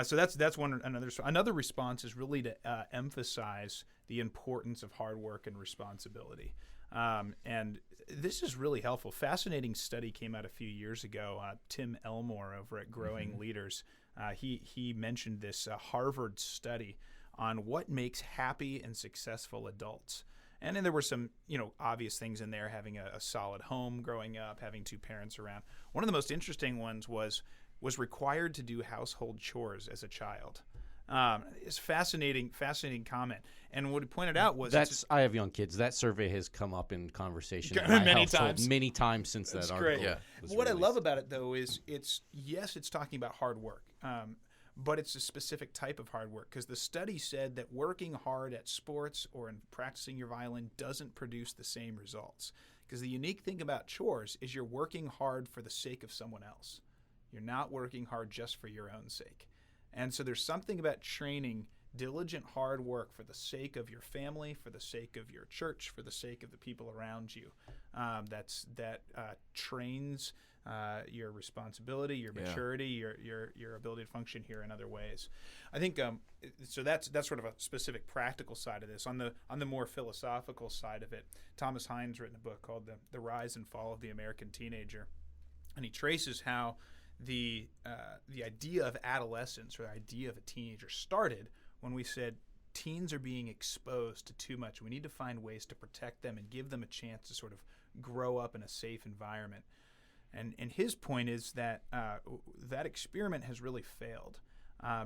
so that's one. Another response is really to emphasize the importance of hard work and responsibility. And this is really helpful. Fascinating study came out a few years ago. Tim Elmore over at Growing Leaders, he mentioned this Harvard study on what makes happy and successful adults. And then there were some, obvious things in there, having a solid home growing up, having two parents around. One of the most interesting ones was required to do household chores as a child. It's fascinating comment. And what he pointed out was I have young kids. That survey has come up in conversation many times since That's that article. Great. Yeah. What I love about it, though, is it's talking about hard work. But it's a specific type of hard work, because the study said that working hard at sports or in practicing your violin doesn't produce the same results. Because the unique thing about chores is you're working hard for the sake of someone else. You're not working hard just for your own sake. And so there's something about training diligent hard work for the sake of your family, for the sake of your church, for the sake of the people around you. That trains your responsibility, your maturity, your ability to function here in other ways. I think so. That's sort of a specific practical side of this. On the more philosophical side of it, Thomas Hines written a book called The Rise and Fall of the American Teenager, and he traces how the idea of adolescence, or the idea of a teenager, started when we said teens are being exposed to too much. We need to find ways to protect them and give them a chance to sort of grow up in a safe environment. And his point is that that experiment has really failed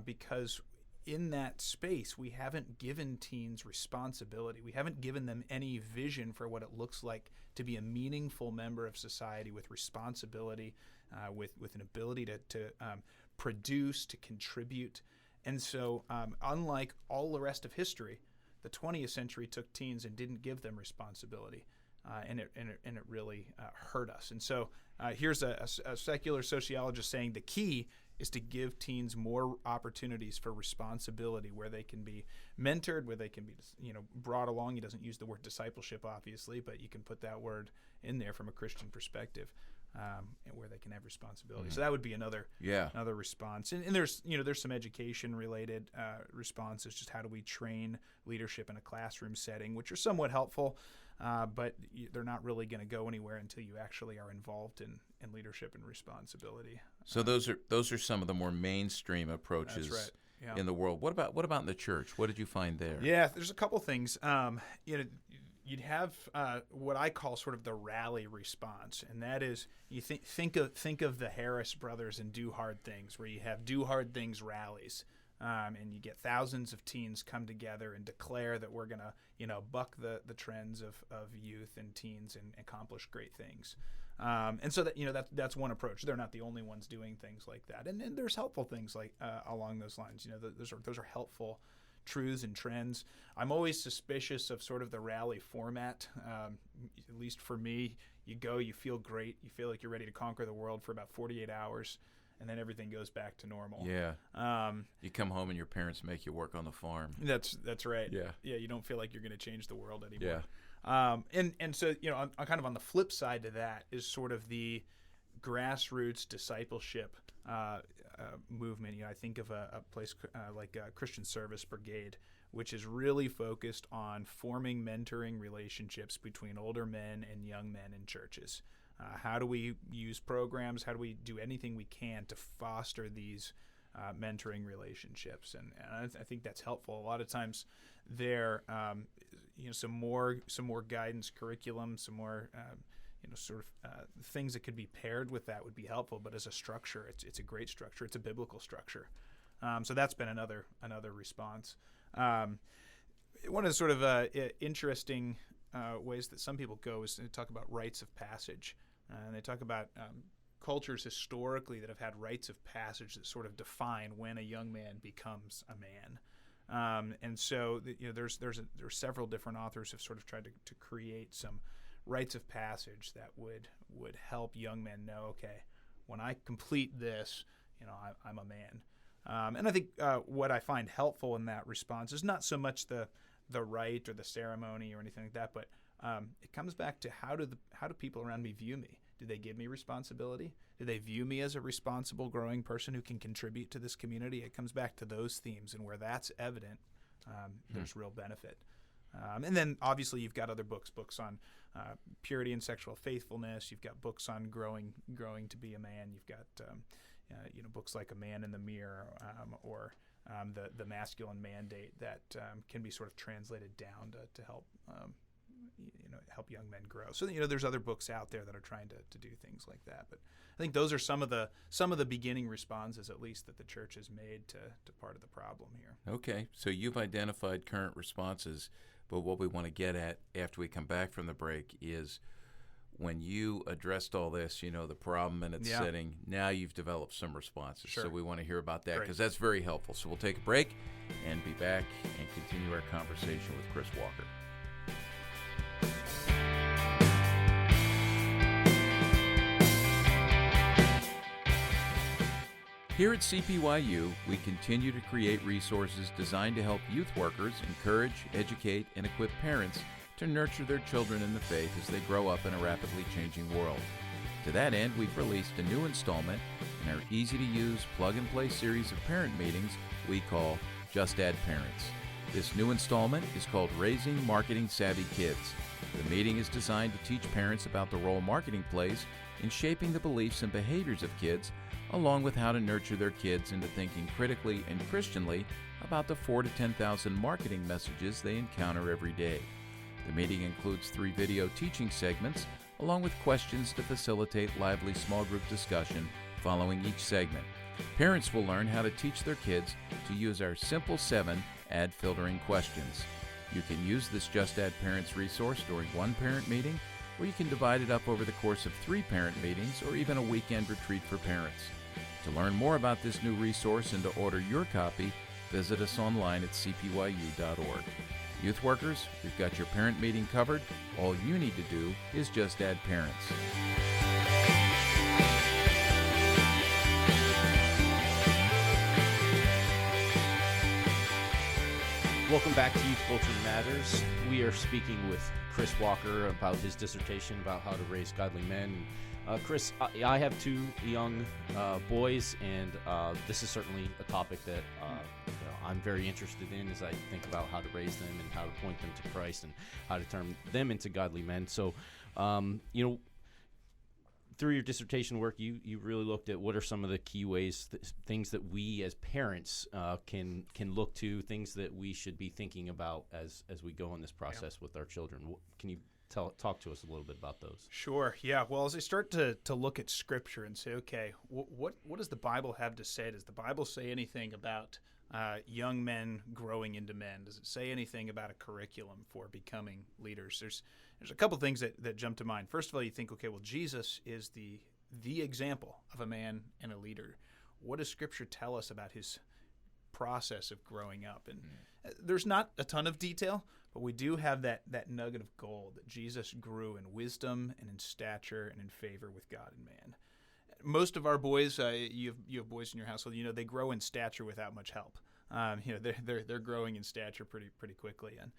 because in that space we haven't given teens responsibility. We haven't given them any vision for what it looks like to be a meaningful member of society with responsibility, with an ability to produce, to contribute. And so unlike all the rest of history, the 20th century took teens and didn't give them responsibility. And it really hurt us. And so here's a secular sociologist saying the key is to give teens more opportunities for responsibility, where they can be mentored, where they can be brought along. He doesn't use the word discipleship, obviously, but you can put that word in there from a Christian perspective, and where they can have responsibility. So that would be another response. And there's some education related responses. Just how do we train leadership in a classroom setting, which are somewhat helpful. But they're not really going to go anywhere until you actually are involved in leadership and responsibility. So those are some of the more mainstream approaches in the world. What about in the church? What did you find there? Yeah, there's a couple things. You'd have what I call sort of the rally response, and that is you think of the Harris brothers and Do Hard Things, where you have Do Hard Things rallies. And you get thousands of teens come together and declare that we're going to, buck the trends of youth and teens and accomplish great things. And so that's one approach. They're not the only ones doing things like that. And there's helpful things like along those lines. Those are helpful truths and trends. I'm always suspicious of sort of the rally format. At least for me, You go, you feel great, you feel like you're ready to conquer the world for about 48 hours, and then everything goes back to normal. Yeah. You come home and your parents make you work on the farm. That's right. Yeah. Yeah, you don't feel like you're going to change the world anymore. Yeah. And so, on kind of on the flip side to that is sort of the grassroots discipleship movement. I think of a place like Christian Service Brigade, which is really focused on forming mentoring relationships between older men and young men in churches. How do we use programs? How do we do anything we can to foster these mentoring relationships? And I think that's helpful. A lot of times there, some more guidance curriculum, some more things that could be paired with that would be helpful. But as a structure, it's a great structure. It's a biblical structure. So that's been another response. One of the sort of interesting ways that some people go is to talk about rites of passage. And they talk about cultures historically that have had rites of passage that sort of define when a young man becomes a man. And so there's several different authors who have sort of tried to create some rites of passage that would help young men know, okay, when I complete this, I'm a man. And I think what I find helpful in that response is not so much the rite or the ceremony or anything like that, but it comes back to how do people around me view me? Do they give me responsibility? Do they view me as a responsible, growing person who can contribute to this community? It comes back to those themes, and where that's evident, there's real benefit. And then obviously you've got other books on purity and sexual faithfulness. You've got books on growing to be a man. You've got books like A Man in the Mirror or the Masculine Mandate that can be sort of translated down to help help young men grow. So there's other books out there that are trying to do things like that. But I think those are some of the beginning responses, at least, that the church has made to part of the problem here. Okay, so you've identified current responses, but what we want to get at after we come back from the break is when you addressed all this, the problem in its setting, now you've developed some responses. Sure. So we want to hear about that because that's very helpful. So we'll take a break and be back and continue our conversation with Chris Walker. Here at CPYU, we continue to create resources designed to help youth workers encourage, educate, and equip parents to nurture their children in the faith as they grow up in a rapidly changing world. To that end, we've released a new installment in our easy-to-use, plug-and-play series of parent meetings we call Just Add Parents. This new installment is called Raising Marketing Savvy Kids. The meeting is designed to teach parents about the role marketing plays in shaping the beliefs and behaviors of kids, along with how to nurture their kids into thinking critically and Christianly about the 4,000 to 10,000 marketing messages they encounter every day. The meeting includes 3 video teaching segments, along with questions to facilitate lively small group discussion following each segment. Parents will learn how to teach their kids to use our simple 7 ad filtering questions. You can use this Just Add Parents resource during one parent meeting, or you can divide it up over the course of 3 parent meetings or even a weekend retreat for parents. To learn more about this new resource and to order your copy, visit us online at cpyu.org. Youth workers, we've got your parent meeting covered. All you need to do is just add parents. Welcome back to Youth Culture Matters. We are speaking with Chris Walker about his dissertation about how to raise godly men. Chris, I have 2 young boys, and this is certainly a topic that I'm very interested in as I think about how to raise them and how to point them to Christ and how to turn them into godly men. So, through your dissertation work, you really looked at what are some of the key ways, things that we as parents can look to, things that we should be thinking about as we go in this process with our children. Can you talk to us a little bit about those? Sure. Yeah. Well, as I start to look at Scripture and say, okay, what does the Bible have to say? Does the Bible say anything about young men growing into men? Does it say anything about a curriculum for becoming leaders? There's a couple things that jump to mind. First of all, you think, okay, well, Jesus is the example of a man and a leader. What does Scripture tell us about his process of growing up. And there's not a ton of detail, but we do have that nugget of gold that Jesus grew in wisdom and in stature and in favor with God and man. Most of our boys, you have boys in your household, they grow in stature without much help. They're growing in stature pretty quickly. And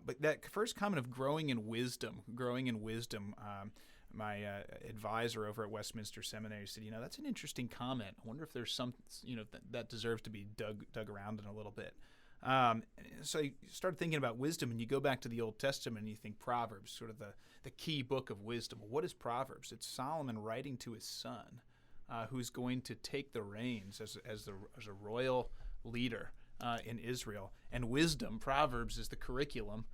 but that first comment of growing in wisdom, my advisor over at Westminster Seminary said, that's an interesting comment. I wonder if there's some, that deserves to be dug around in a little bit. So you start thinking about wisdom, and you go back to the Old Testament, and you think Proverbs, sort of the key book of wisdom. Well, what is Proverbs? It's Solomon writing to his son, who's going to take the reins as a royal leader in Israel. And wisdom, Proverbs, is the curriculum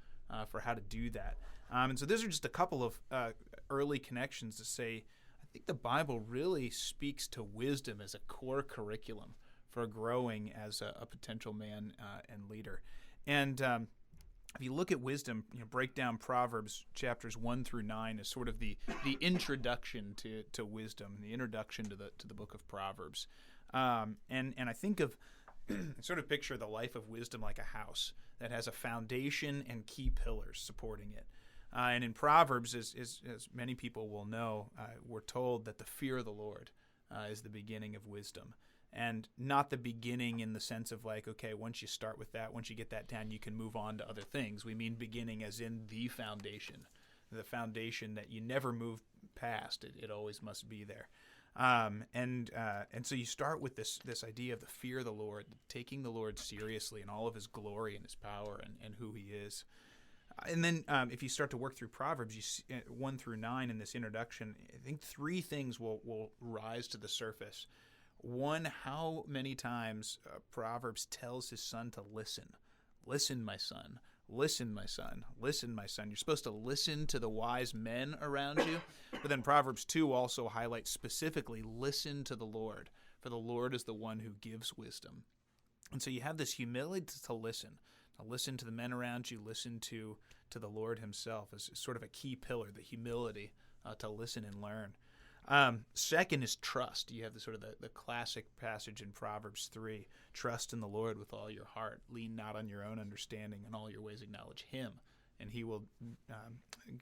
for how to do that. And so these are just a couple of early connections to say, I think the Bible really speaks to wisdom as a core curriculum for growing as a potential man and leader. And if you look at wisdom, break down Proverbs chapters 1 through 9 as sort of the introduction to wisdom, the introduction to the book of Proverbs. And I think of sort of picture the life of wisdom like a house that has a foundation and key pillars supporting it. And in Proverbs, as many people will know, we're told that the fear of the Lord is the beginning of wisdom. And not the beginning in the sense of like, okay, once you start with that, once you get that down, you can move on to other things. We mean beginning as in the foundation that you never move past. It always must be there. And so you start with this idea of the fear of the Lord, taking the Lord seriously in all of his glory and his power and who he is. And then if you start to work through Proverbs, you see, 1 through 9 in this introduction, I think three things will rise to the surface. One, how many times Proverbs tells his son to listen. Listen, my son. Listen, my son. Listen, my son. You're supposed to listen to the wise men around you. But then Proverbs 2 also highlights specifically, listen to the Lord, for the Lord is the one who gives wisdom. And so you have this humility to listen to the men around you, listen to the Lord himself as sort of a key pillar, the humility to listen and learn. Second is trust. You have the classic passage in Proverbs 3, trust in the Lord with all your heart, lean not on your own understanding, in all your ways acknowledge him, and he will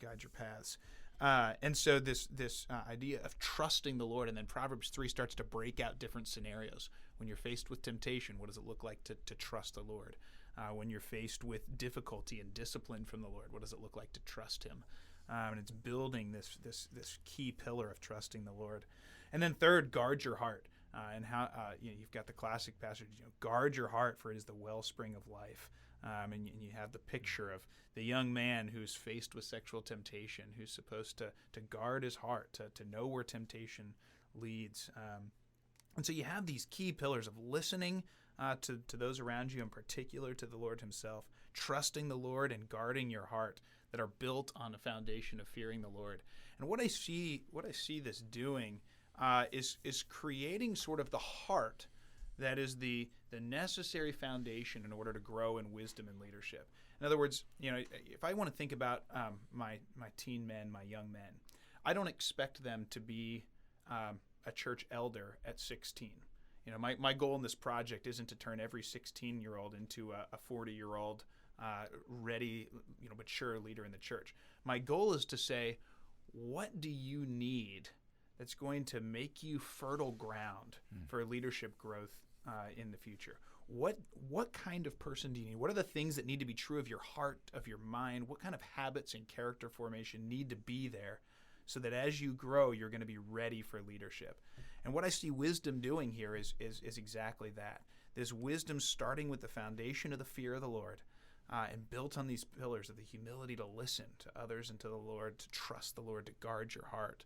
guide your paths. And so this idea of trusting the Lord, and then Proverbs 3 starts to break out different scenarios. When you're faced with temptation, what does it look like to trust the Lord? When you're faced with difficulty and discipline from the Lord, what does it look like to trust him? And it's building this key pillar of trusting the Lord. And then third, guard your heart. And how you've got the classic passage, guard your heart, for it is the wellspring of life. And you have the picture of the young man who's faced with sexual temptation, who's supposed to guard his heart, to know where temptation leads. And so you have these key pillars of listening to those around you, in particular to the Lord himself, trusting the Lord and guarding your heart, that are built on a foundation of fearing the Lord. And what I see this doing is creating sort of the heart that is the necessary foundation in order to grow in wisdom and leadership. In other words, if I want to think about my teen men, my young men, I don't expect them to be a church elder at 16. My goal in this project isn't to turn every 16-year-old into a 40-year-old ready, mature leader in the church. My goal is to say, what do you need that's going to make you fertile ground for leadership growth in the future? What kind of person do you need? What are the things that need to be true of your heart, of your mind? What kind of habits and character formation need to be there so that as you grow, you're going to be ready for leadership? And what I see wisdom doing here is exactly that. This wisdom starting with the foundation of the fear of the Lord, and built on these pillars of the humility to listen to others and to the Lord, to trust the Lord, to guard your heart.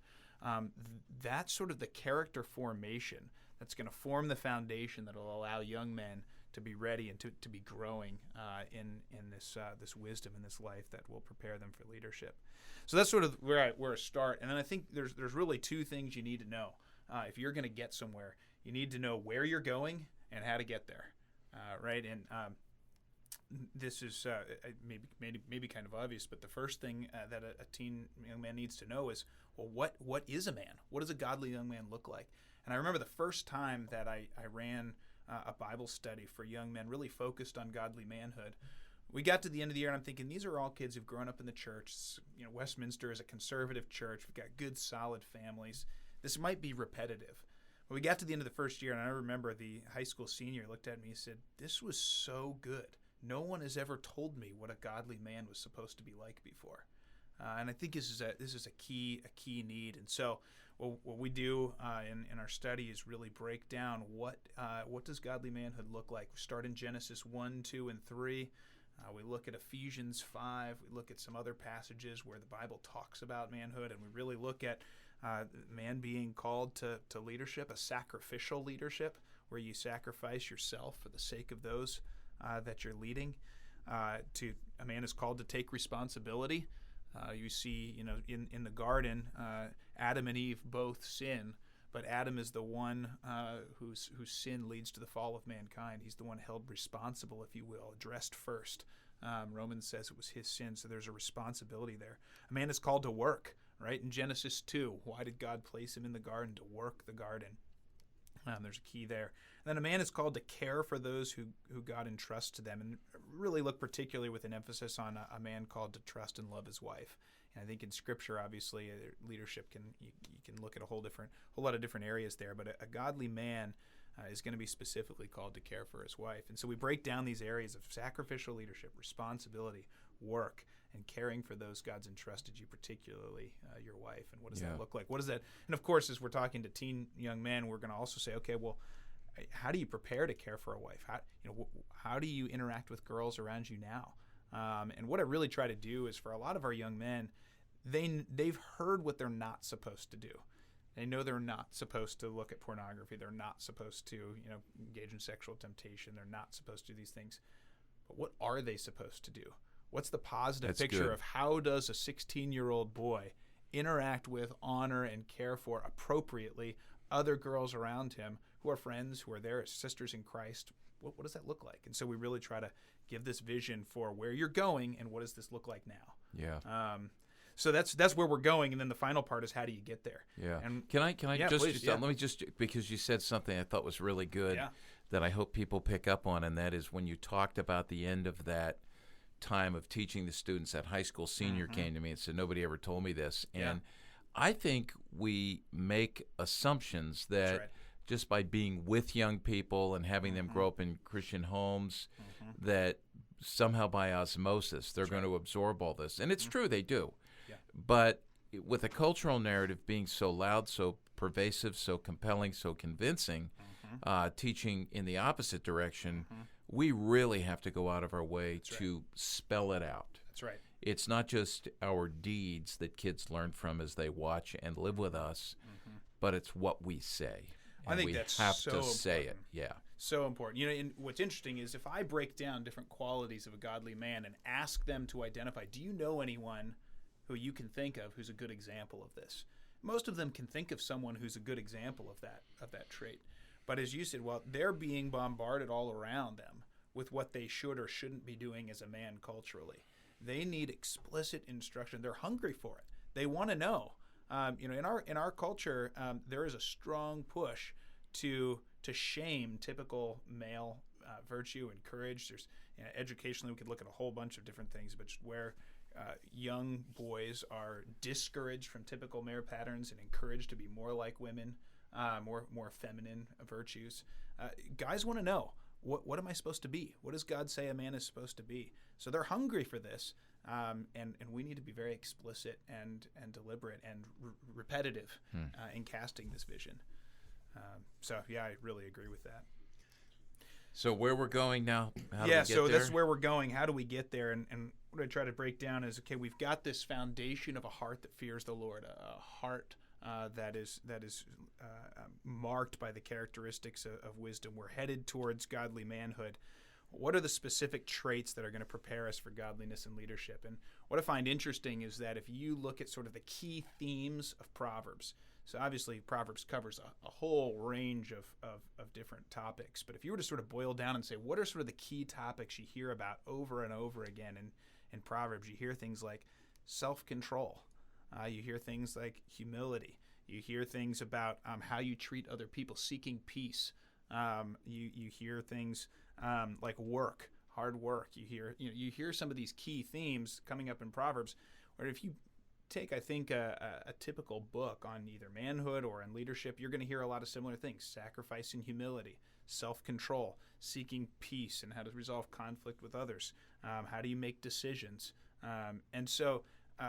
That's sort of the character formation that's going to form the foundation that will allow young men to be ready and to be growing in this wisdom in this life that will prepare them for leadership. So that's sort of where I start. And then I think there's really two things you need to know. If you're going to get somewhere, you need to know where you're going and how to get there, right? And this is maybe kind of obvious, but the first thing that a teen young man needs to know is, well, what is a man? What does a godly young man look like? And I remember the first time that I ran a Bible study for young men, really focused on godly manhood. We got to the end of the year, and I'm thinking, these are all kids who've grown up in the church. Westminster is a conservative church. We've got good, solid families. This might be repetitive. But we got to the end of the first year, and I remember the high school senior looked at me and said, "This was so good. No one has ever told me what a godly man was supposed to be like before." And I think this is a key need. And so what we do in our study is really break down what does godly manhood look like. We start in Genesis 1, 2, and 3. We look at Ephesians 5. We look at some other passages where the Bible talks about manhood, and we really look at man being called to leadership, a sacrificial leadership, where you sacrifice yourself for the sake of those that you're leading. A man is called to take responsibility. You see, in the garden, Adam and Eve both sin, but Adam is the one whose sin leads to the fall of mankind. He's the one held responsible, if you will, addressed first. Romans says it was his sin, so there's a responsibility there. A man is called to work, right? In Genesis 2, why did God place him in the garden? To work the garden. There's a key there. And then a man is called to care for those who God entrusts to them, and really look particularly with an emphasis on a man called to trust and love his wife. And I think in Scripture, obviously, leadership you can look at a whole lot of different areas there. But a godly man is going to be specifically called to care for his wife. And so we break down these areas of sacrificial leadership, responsibility, work, and caring for those God's entrusted you, particularly your wife. And what does that look like? What does that? And of course, as we're talking to teen young men, we're going to also say, okay, well, how do you prepare to care for a wife? How do you interact with girls around you now? And what I really try to do is, for a lot of our young men, they've heard what they're not supposed to do. They know they're not supposed to look at pornography. They're not supposed to, engage in sexual temptation. They're not supposed to do these things. But what are they supposed to do? What's the positive picture of how does a 16-year-old boy interact with, honor, and care for appropriately other girls around him who are friends, who are there as sisters in Christ? What does that look like? And so we really try to give this vision for where you're going and what does this look like now. Yeah. So that's where we're going, and then the final part is how do you get there? Yeah. And can I just please, let me just, because you said something I thought was really good that I hope people pick up on, and that is when you talked about the end of that time of teaching the students. That high school senior came to me and said, nobody ever told me this. And I think we make assumptions that just by being with young people and having them grow up in Christian homes, that somehow by osmosis they're going to absorb all this. And it's true, they do. But with a cultural narrative being so loud, so pervasive, so compelling, so convincing, teaching in the opposite direction, we really have to go out of our way to spell it out. That's right. It's not just our deeds that kids learn from as they watch and live with us, but it's what we say. And I think we that's have so to say it. important. Yeah. So important. And what's interesting is if I break down different qualities of a godly man and ask them to identify, do you know anyone who you can think of who's a good example of this? Most of them can think of someone who's a good example of that trait. But as you said, well, they're being bombarded all around them with what they should or shouldn't be doing as a man culturally. They need explicit instruction. They're hungry for it. They want to know. In our culture, there is a strong push to shame typical male virtue and courage. There's educationally, we could look at a whole bunch of different things, but where young boys are discouraged from typical male patterns and encouraged to be more like women, more feminine virtues. Guys want to know, what am I supposed to be? What does God say a man is supposed to be? So they're hungry for this, and we need to be very explicit and deliberate and repetitive in casting this vision. I really agree with that. So where we're going now? How do we get so there? that's where we're going. How do we get there? And what I try to break down is, okay, we've got this foundation of a heart that fears the Lord, a heart that is marked by the characteristics of wisdom. We're headed towards godly manhood. What are the specific traits that are going to prepare us for godliness and leadership? And what I find interesting is that if you look at sort of the key themes of Proverbs, so obviously Proverbs covers a whole range of different topics, but if you were to sort of boil down and say, what are sort of the key topics you hear about over and over again in Proverbs, you hear things like self-control. You hear things like humility. You hear things about how you treat other people, seeking peace, You hear things like work, hard work. You hear some of these key themes coming up in Proverbs, where if you take, I think, a typical book on either manhood or on leadership, you're going to hear a lot of similar things: sacrifice and humility, self-control, seeking peace, and how to resolve conflict with others. How do you make decisions? And so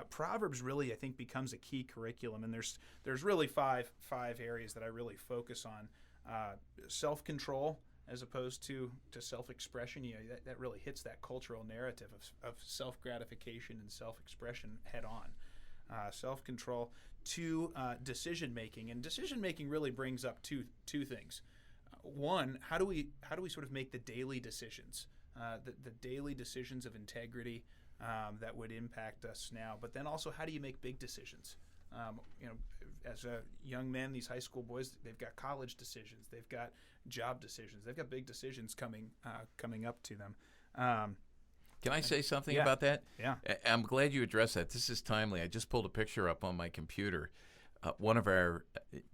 Proverbs really, I think, becomes a key curriculum. And there's really five areas that I really focus on: self-control as opposed to self-expression. That really hits that cultural narrative of self-gratification and self-expression head on. Self-control to decision-making, and decision-making really brings up two things. One, how do we sort of make the daily decisions, the daily decisions of integrity that would impact us now? But then also, how do you make big decisions? As a young men, these high school boys, they've got college decisions, they've got job decisions, they've got big decisions coming up to them. Can I say something about that? Yeah. I'm glad you addressed that. This is timely. I just pulled a picture up on my computer. One of our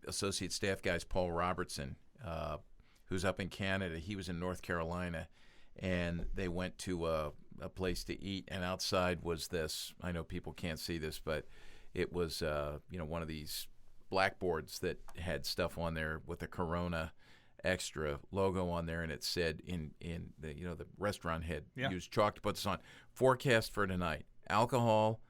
associate staff guys, Paul Robertson, who's up in Canada, he was in North Carolina, and they went to a place to eat, and outside was this. I know people can't see this, but it was one of these blackboards that had stuff on there with the Corona Extra logo on there, and it said in the restaurant had used chalk to put this on: forecast for tonight: alcohol,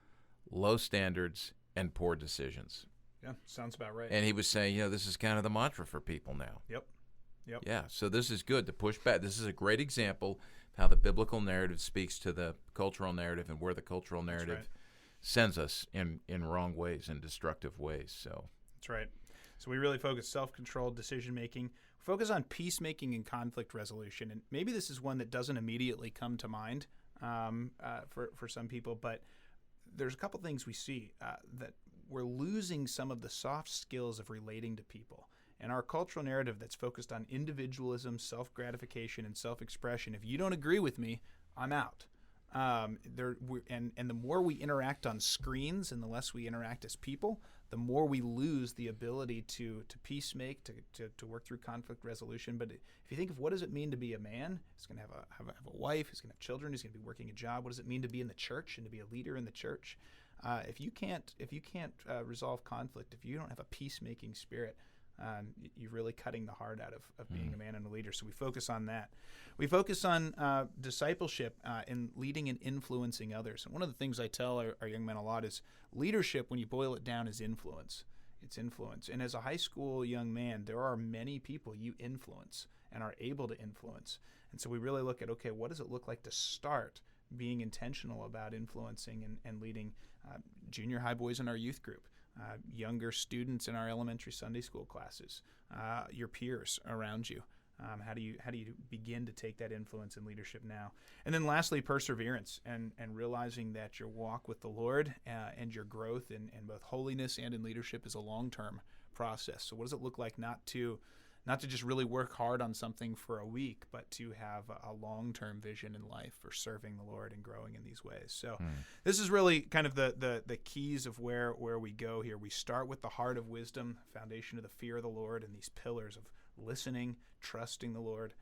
low standards, and poor decisions. Yeah, sounds about right. And he was saying, this is kind of the mantra for people now. Yep. Yeah, so this is good to push back. This is a great example of how the biblical narrative speaks to the cultural narrative and where the cultural narrative sends us in wrong ways and destructive ways. So that's right. So we really focus self-control, decision-making. We focus on peacemaking and conflict resolution. And maybe this is one that doesn't immediately come to mind for some people, but there's a couple things we see that we're losing some of the soft skills of relating to people. And our cultural narrative that's focused on individualism, self-gratification, and self-expression, if you don't agree with me, I'm out. And the more we interact on screens and the less we interact as people, the more we lose the ability to peacemake, to work through conflict resolution. But if you think of what does it mean to be a man, he's going to have a wife, he's going to have children, he's going to be working a job. What does it mean to be in the church and to be a leader in the church? If you can't resolve conflict, if you don't have a peacemaking spirit, you're really cutting the heart out of being a man and a leader. So we focus on that. We focus on discipleship and leading and influencing others. And one of the things I tell our young men a lot is leadership, when you boil it down, is influence. It's influence. And as a high school young man, there are many people you influence and are able to influence. And so we really look at, okay, what does it look like to start being intentional about influencing and leading junior high boys in our youth group, younger students in our elementary Sunday school classes, your peers around you. How do you begin to take that influence and leadership now? And then lastly, perseverance and realizing that your walk with the Lord and your growth in both holiness and in leadership is a long-term process. So what does it look like not to just really work hard on something for a week, but to have a long-term vision in life for serving the Lord and growing in these ways? So this is really kind of the keys of where we go here. We start with the heart of wisdom, foundation of the fear of the Lord, and these pillars of listening, trusting the Lord,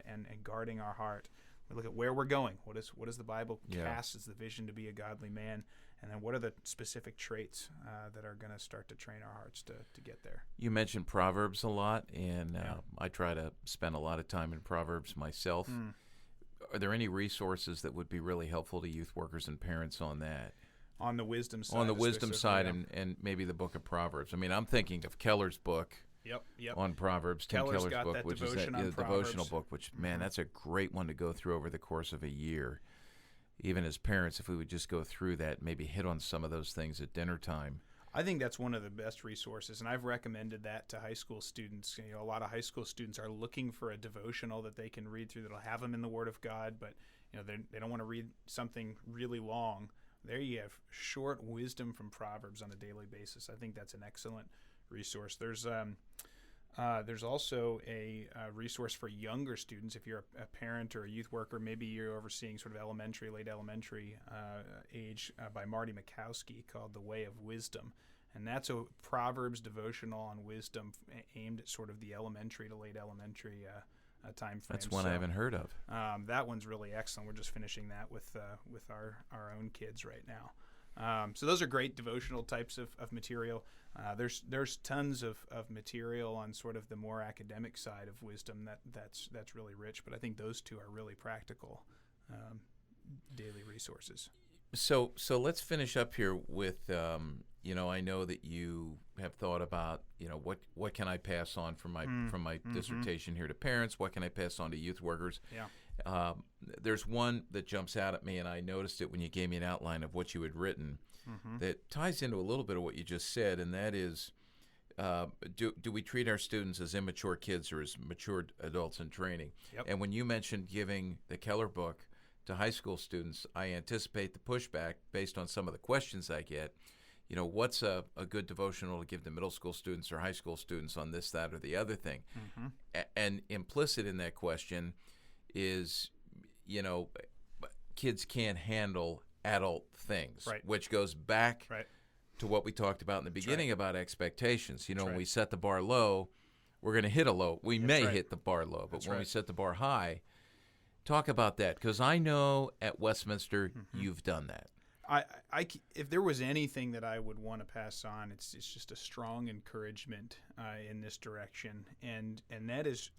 and guarding our heart. We look at where we're going. What does the Bible cast as the vision to be a godly man? And then what are the specific traits that are going to start to train our hearts to get there? You mentioned Proverbs a lot, and I try to spend a lot of time in Proverbs myself. Are there any resources that would be really helpful to youth workers and parents on that? On the wisdom side? On the wisdom side and maybe the book of Proverbs. I mean, I'm thinking of Keller's book. Yep. On Proverbs, Tim Keller's book, which is the devotional book, which, man, that's a great one to go through over the course of a year. Even as parents, if we would just go through that, maybe hit on some of those things at dinner time. I think that's one of the best resources, and I've recommended that to high school students. A lot of high school students are looking for a devotional that they can read through that'll have them in the Word of God, but they don't want to read something really long. There you have short wisdom from Proverbs on a daily basis. I think that's an excellent resource. There's also a resource for younger students. If you're a parent or a youth worker, maybe you're overseeing sort of late elementary age by Marty Makowski, called The Way of Wisdom. And that's a Proverbs devotional on wisdom aimed at sort of the elementary to late elementary time frame. That's one I haven't heard of. That one's really excellent. We're just finishing that with our own kids right now. So those are great devotional types of material. There's tons of material on sort of the more academic side of wisdom that's really rich. But I think those two are really practical daily resources. So let's finish up here with, I know that you have thought about, what can I pass on from my dissertation here to parents? What can I pass on to youth workers? Yeah. There's one that jumps out at me, and I noticed it when you gave me an outline of what you had written that ties into a little bit of what you just said, and that is, do we treat our students as immature kids or as mature adults in training? Yep. And when you mentioned giving the Keller book to high school students, I anticipate the pushback based on some of the questions I get. What's a good devotional to give to middle school students or high school students on this, that, or the other thing? And implicit in that question is, kids can't handle adult things, right. which goes back Right. to what we talked about in the beginning about expectations. When right. we set the bar low, we're going to hit a low. We may right. hit the bar low, but That's when we right. set the bar high, talk about that, because I know at Westminster you've done that. If there was anything that I would want to pass on, it's just a strong encouragement in this direction, and that is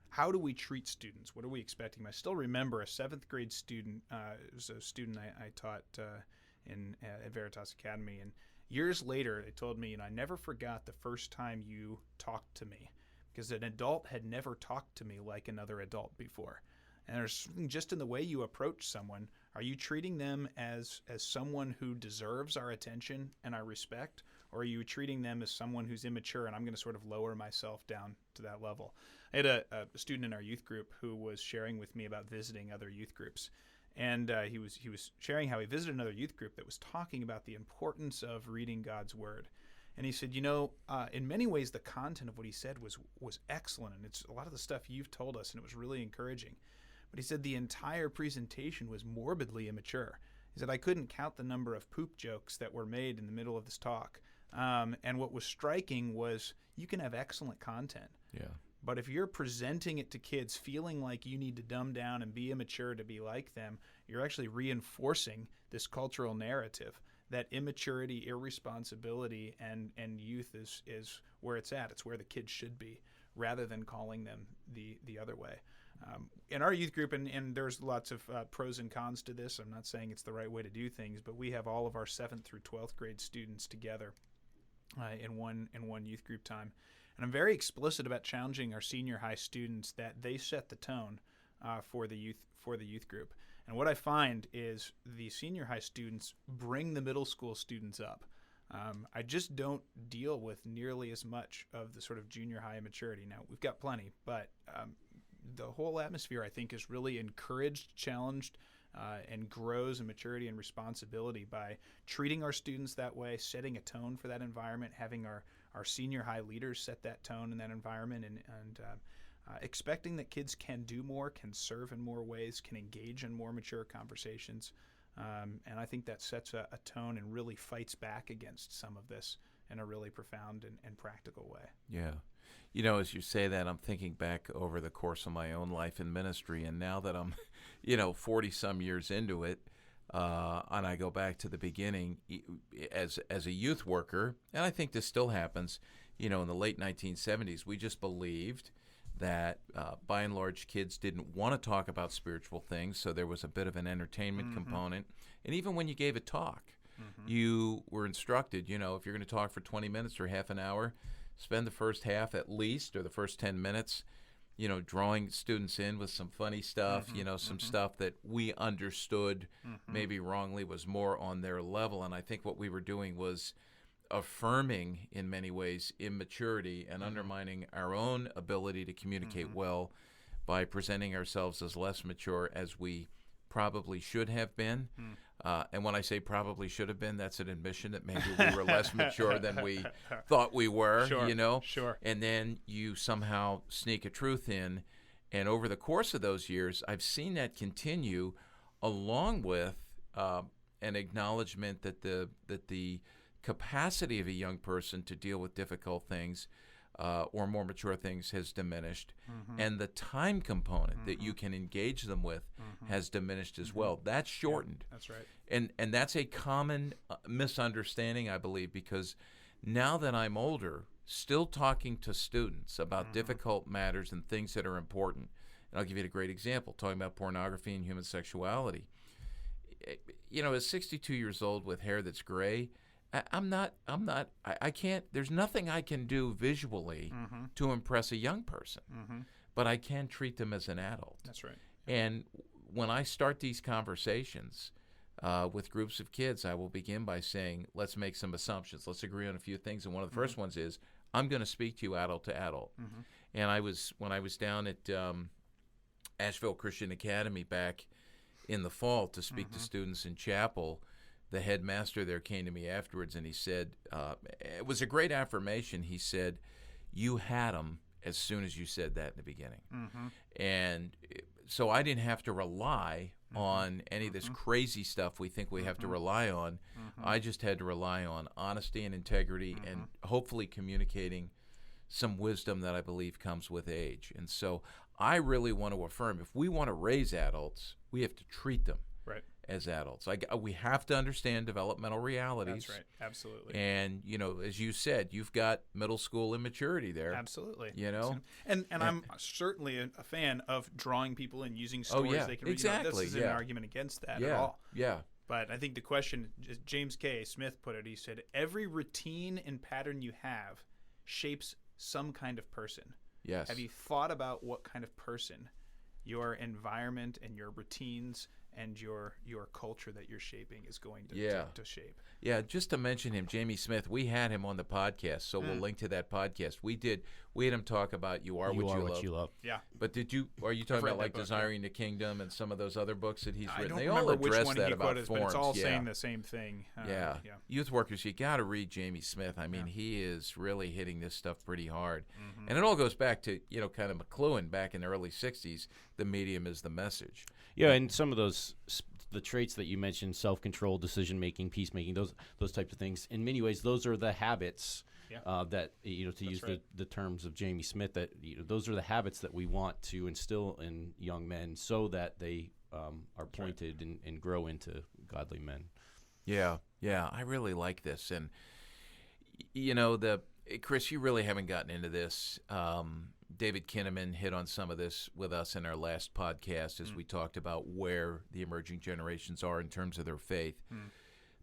how do we treat students? What are we expecting? I still remember a 7th grade student. It was a student I taught at Veritas Academy, and years later they told me, I never forgot the first time you talked to me, because an adult had never talked to me like another adult before. And there's something just in the way you approach someone. Are you treating them as someone who deserves our attention and our respect, or are you treating them as someone who's immature and I'm going to sort of lower myself down to that level? I had a student in our youth group who was sharing with me about visiting other youth groups. And he was sharing how he visited another youth group that was talking about the importance of reading God's Word. And he said, in many ways the content of what he said was excellent, and it's a lot of the stuff you've told us, and it was really encouraging. But he said the entire presentation was morbidly immature. He said, I couldn't count the number of poop jokes that were made in the middle of this talk. And what was striking was you can have excellent content. Yeah. But if you're presenting it to kids feeling like you need to dumb down and be immature to be like them, you're actually reinforcing this cultural narrative that immaturity, irresponsibility, and youth is where it's at. It's where the kids should be, rather than calling them the other way. In our youth group, and there's lots of pros and cons to this. I'm not saying it's the right way to do things, but we have all of our 7th through 12th grade students together in one youth group time. And I'm very explicit about challenging our senior high students that they set the tone for the youth group. And what I find is the senior high students bring the middle school students up. I just don't deal with nearly as much of the sort of junior high immaturity. Now, we've got plenty, but the whole atmosphere, I think, is really encouraged, challenged, and grows in maturity and responsibility by treating our students that way, setting a tone for that environment, having our senior high leaders set that tone in that environment, and expecting that kids can do more, can serve in more ways, can engage in more mature conversations. And I think that sets a tone and really fights back against some of this in a really profound and practical way. Yeah. As you say that, I'm thinking back over the course of my own life in ministry, and now that I'm, 40-some years into it, and I go back to the beginning as a youth worker, and I think this still happens, in the late 1970s, we just believed that by and large kids didn't want to talk about spiritual things, so there was a bit of an entertainment component. And even when you gave a talk, you were instructed, if you're going to talk for 20 minutes or half an hour, spend the first half at least, or the first 10 minutes, drawing students in with some funny stuff, some stuff that we understood maybe wrongly was more on their level. And I think what we were doing was affirming, in many ways, immaturity and undermining our own ability to communicate well by presenting ourselves as less mature as we probably should have been. And when I say probably should have been, that's an admission that maybe we were less mature than we thought we were, Sure. And then you somehow sneak a truth in. And over the course of those years, I've seen that continue, along with an acknowledgement that the capacity of a young person to deal with difficult things or more mature things has diminished, and the time component that you can engage them with has diminished as well. That's shortened. Yeah, that's right. And that's a common misunderstanding, I believe, because now that I'm older, still talking to students about difficult matters and things that are important. And I'll give you a great example, talking about pornography and human sexuality. You know, at 62 years old with hair that's gray, I can't, there's nothing I can do visually to impress a young person, but I can treat them as an adult. That's right. And when I start these conversations with groups of kids, I will begin by saying, let's make some assumptions. Let's agree on a few things. And one of the first ones is, I'm going to speak to you adult to adult. And when I was down at Asheville Christian Academy back in the fall to speak to students in chapel, the headmaster there came to me afterwards, and he said, it was a great affirmation. He said, you had them as soon as you said that in the beginning. And so I didn't have to rely on any of this crazy stuff we think we have to rely on. I just had to rely on honesty and integrity and hopefully communicating some wisdom that I believe comes with age. And so I really want to affirm, if we want to raise adults, we have to treat them as adults. We have to understand developmental realities. That's right. Absolutely. And, you know, as you said, you've got middle school immaturity there. Absolutely. You know? And I'm certainly a fan of drawing people and using stories they can read. Exactly. This isn't an argument against that at all. Yeah. But I think the question, James K. Smith put it, he said, every routine and pattern you have shapes some kind of person. Yes. Have you thought about what kind of person your environment and your routines and your culture that you're shaping is going to shape? Yeah, just to mention him, Jamie Smith, we had him on the podcast, so we'll link to that podcast. We had him talk about You Are What You Love. Yeah. But are you talking about like Desiring the Kingdom and some of those other books that he's written? I don't they remember all address which one that he about quoted, forms. but it's all saying the same thing. Youth workers, you got to read Jamie Smith. I mean, he is really hitting this stuff pretty hard. And it all goes back to, you know, kind of McLuhan back in the early 60s, the medium is the message. Yeah, and some of those the traits that you mentioned, self-control, decision-making, peacemaking, those types of things, in many ways, those are the habits that, you know, to use the terms of Jamie Smith, that, you know, those are the habits that we want to instill in young men so that they are pointed and grow into godly men. Yeah, I really like this. And, you know, Chris, you really haven't gotten into this. David Kinnaman hit on some of this with us in our last podcast as we talked about where the emerging generations are in terms of their faith.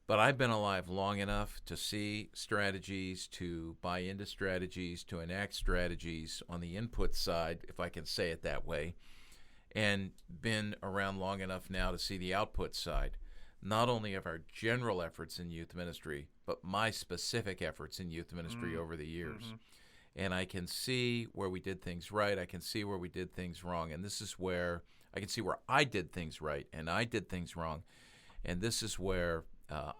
But I've been alive long enough to see strategies, to buy into strategies, to enact strategies on the input side, if I can say it that way, and been around long enough now to see the output side, not only of our general efforts in youth ministry, but my specific efforts in youth ministry over the years. And I can see where we did things right. I can see where we did things wrong. And this is where I can see where I did things right and I did things wrong. And this is where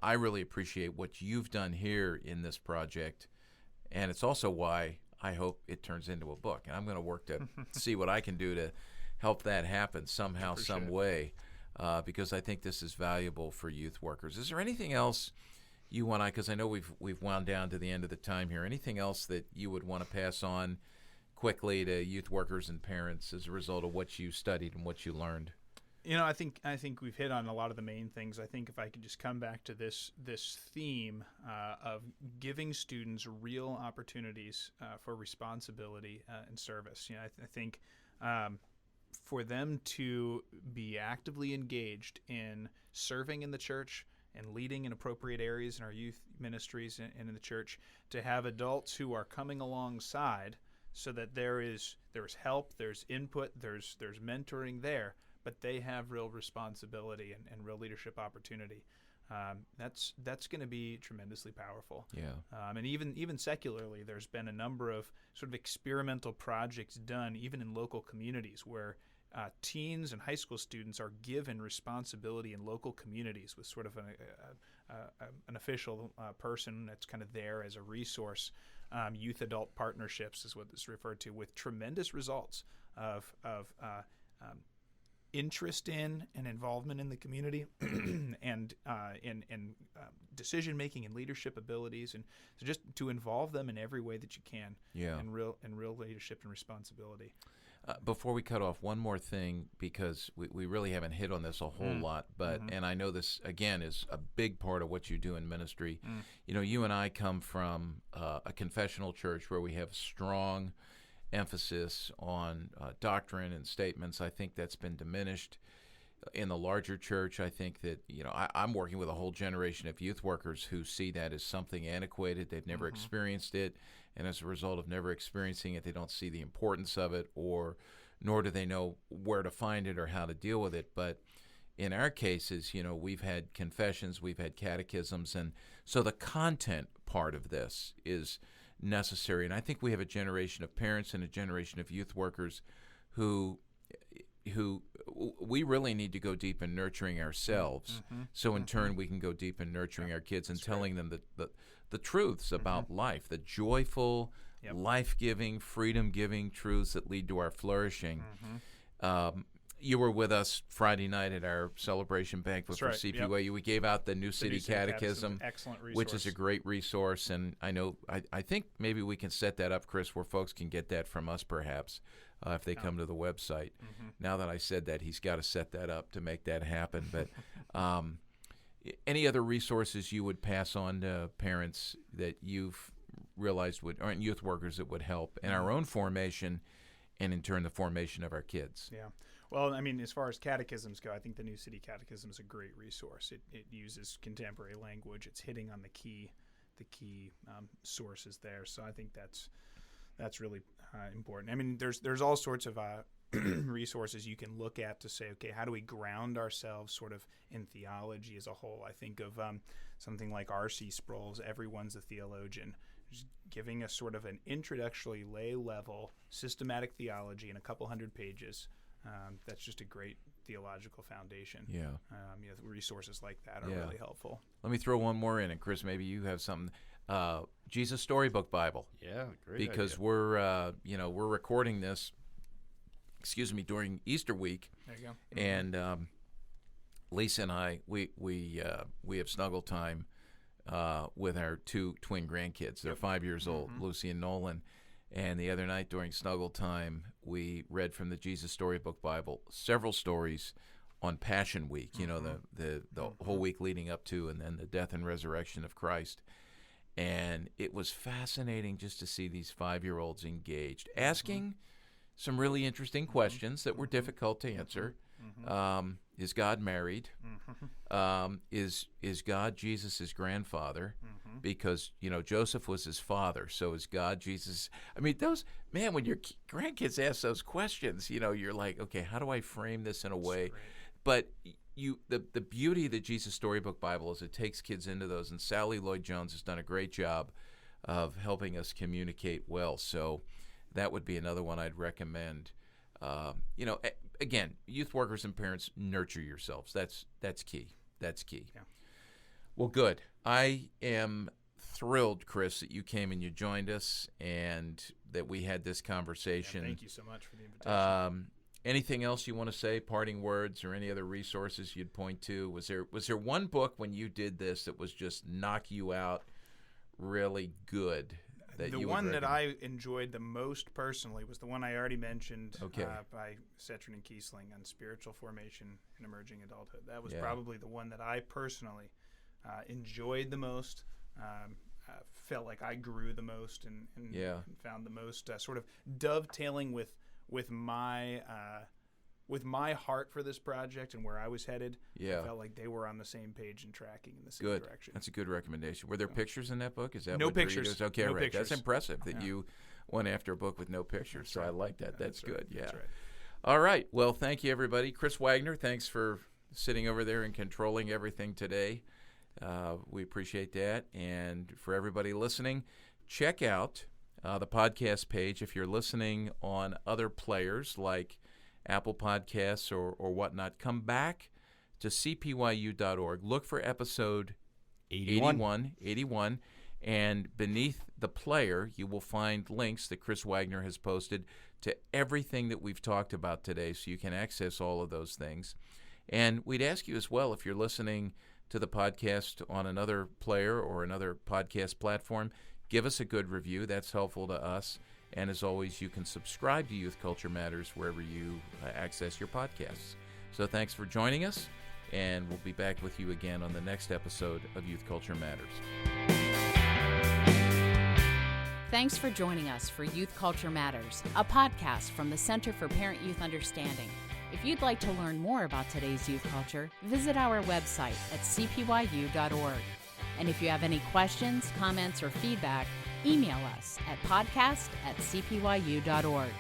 I really appreciate what you've done here in this project. And it's also why I hope it turns into a book. And I'm going to work to see what I can do to help that happen somehow, some way, because I think this is valuable for youth workers. Is there anything else you want to, because I know we've wound down to the end of the time here, anything else that you would want to pass on quickly to youth workers and parents as a result of what you studied and what you learned? You know, I think we've hit on a lot of the main things. I think if I could just come back to this theme of giving students real opportunities for responsibility and service. You know, I think for them to be actively engaged in serving in the church and leading in appropriate areas in our youth ministries and in the church, to have adults who are coming alongside so that there's help, there's input, there's mentoring there, but they have real responsibility and real leadership opportunity. That's going to be tremendously powerful. Yeah. And even secularly, there's been a number of sort of experimental projects done even in local communities where teens and high school students are given responsibility in local communities with sort of an official person that's kind of there as a resource. Youth-adult partnerships is what this is referred to, with tremendous results of interest in and involvement in the community, and decision making and leadership abilities, and so just to involve them in every way that you can. Yeah. And real leadership and responsibility. Before we cut off, one more thing, because we really haven't hit on this a whole lot, but and I know this, again, is a big part of what you do in ministry. You know, you and I come from a confessional church where we have strong emphasis on doctrine and statements. I think that's been diminished. In the larger church, I think that, you know, I'm working with a whole generation of youth workers who see that as something antiquated. They've never experienced it, and as a result of never experiencing it, they don't see the importance of it, nor do they know where to find it or how to deal with it. But in our cases, you know, we've had confessions, we've had catechisms, and so the content part of this is necessary. And I think we have a generation of parents and a generation of youth workers who we really need to go deep in nurturing ourselves, so in turn we can go deep in nurturing our kids and telling them the truths about life, the joyful, life-giving, freedom-giving truths that lead to our flourishing. You were with us Friday night at our celebration banquet for CPYU. We gave out the New City Catechism, excellent resource, which is a great resource, and I think maybe we can set that up, Chris, where folks can get that from us, perhaps, if they come to the website. Now that I said that, he's got to set that up to make that happen. But any other resources you would pass on to parents that you've realized or youth workers that would help in our own formation, and in turn the formation of our kids? Yeah. Well, I mean, as far as catechisms go, I think the New City Catechism is a great resource. It uses contemporary language. It's hitting on the key sources there. So I think that's really important. I mean, there's all sorts of resources you can look at to say, okay, how do we ground ourselves sort of in theology as a whole? I think of something like R.C. Sproul's Everyone's a Theologian, just giving us sort of an introductory lay-level systematic theology in a couple hundred pages. That's just a great theological foundation. Yeah. Resources like that are really helpful. Let me throw one more in, and Chris, maybe you have something. Jesus Storybook Bible. Yeah, great. Because idea. we're recording this, during Easter week. There you go. And Lisa and I, we have snuggle time with our two twin grandkids. They're 5 years old, Lucy and Nolan. And the other night during snuggle time, we read from the Jesus Storybook Bible several stories on Passion Week, the whole week leading up to, and then the death and resurrection of Christ. And it was fascinating just to see these 5-year-olds engaged, asking some really interesting questions that were difficult to answer. Is God married? Is God Jesus' grandfather? Because, Joseph was his father, so is God Jesus? I mean, when your grandkids ask those questions, you're like, okay, how do I frame this in a way? But the beauty of the Jesus Storybook Bible is it takes kids into those, and Sally Lloyd-Jones has done a great job of helping us communicate well. So that would be another one I'd recommend. Again, youth workers and parents, nurture yourselves. That's key. That's key. Yeah. Well, good. I am thrilled, Chris, that you came and you joined us and that we had this conversation. Yeah, thank you so much for the invitation. Anything else you want to say, parting words, or any other resources you'd point to? Was there one book when you did this that was just knock you out really good? The one that I enjoyed the most personally was the one I already mentioned by Setrin and Kiesling on spiritual formation and emerging adulthood. That was probably the one that I personally enjoyed the most, felt like I grew the most, and found the most sort of dovetailing with my heart for this project and where I was headed. I felt like they were on the same page and tracking in the same direction. That's a good recommendation. Were there pictures in that book? Is that no what pictures? Okay, no right. Pictures. That's impressive that you went after a book with no pictures. That's right. I like that. That's good. Right. Yeah. That's right. All right. Well, thank you, everybody. Chris Wagner, thanks for sitting over there and controlling everything today. We appreciate that. And for everybody listening, check out the podcast page if you're listening on other players like Apple Podcasts or whatnot. Come back to cpyu.org. Look for episode 81, And beneath the player, you will find links that Chris Wagner has posted to everything that we've talked about today, so you can access all of those things. And we'd ask you as well, if you're listening to the podcast on another player or another podcast platform, give us a good review. That's helpful to us. And as always, you can subscribe to Youth Culture Matters wherever you access your podcasts. So thanks for joining us, and we'll be back with you again on the next episode of Youth Culture Matters. Thanks for joining us for Youth Culture Matters, a podcast from the Center for Parent-Youth Understanding. If you'd like to learn more about today's youth culture, visit our website at cpyu.org. And if you have any questions, comments, or feedback, email us at podcast@cpyu.org.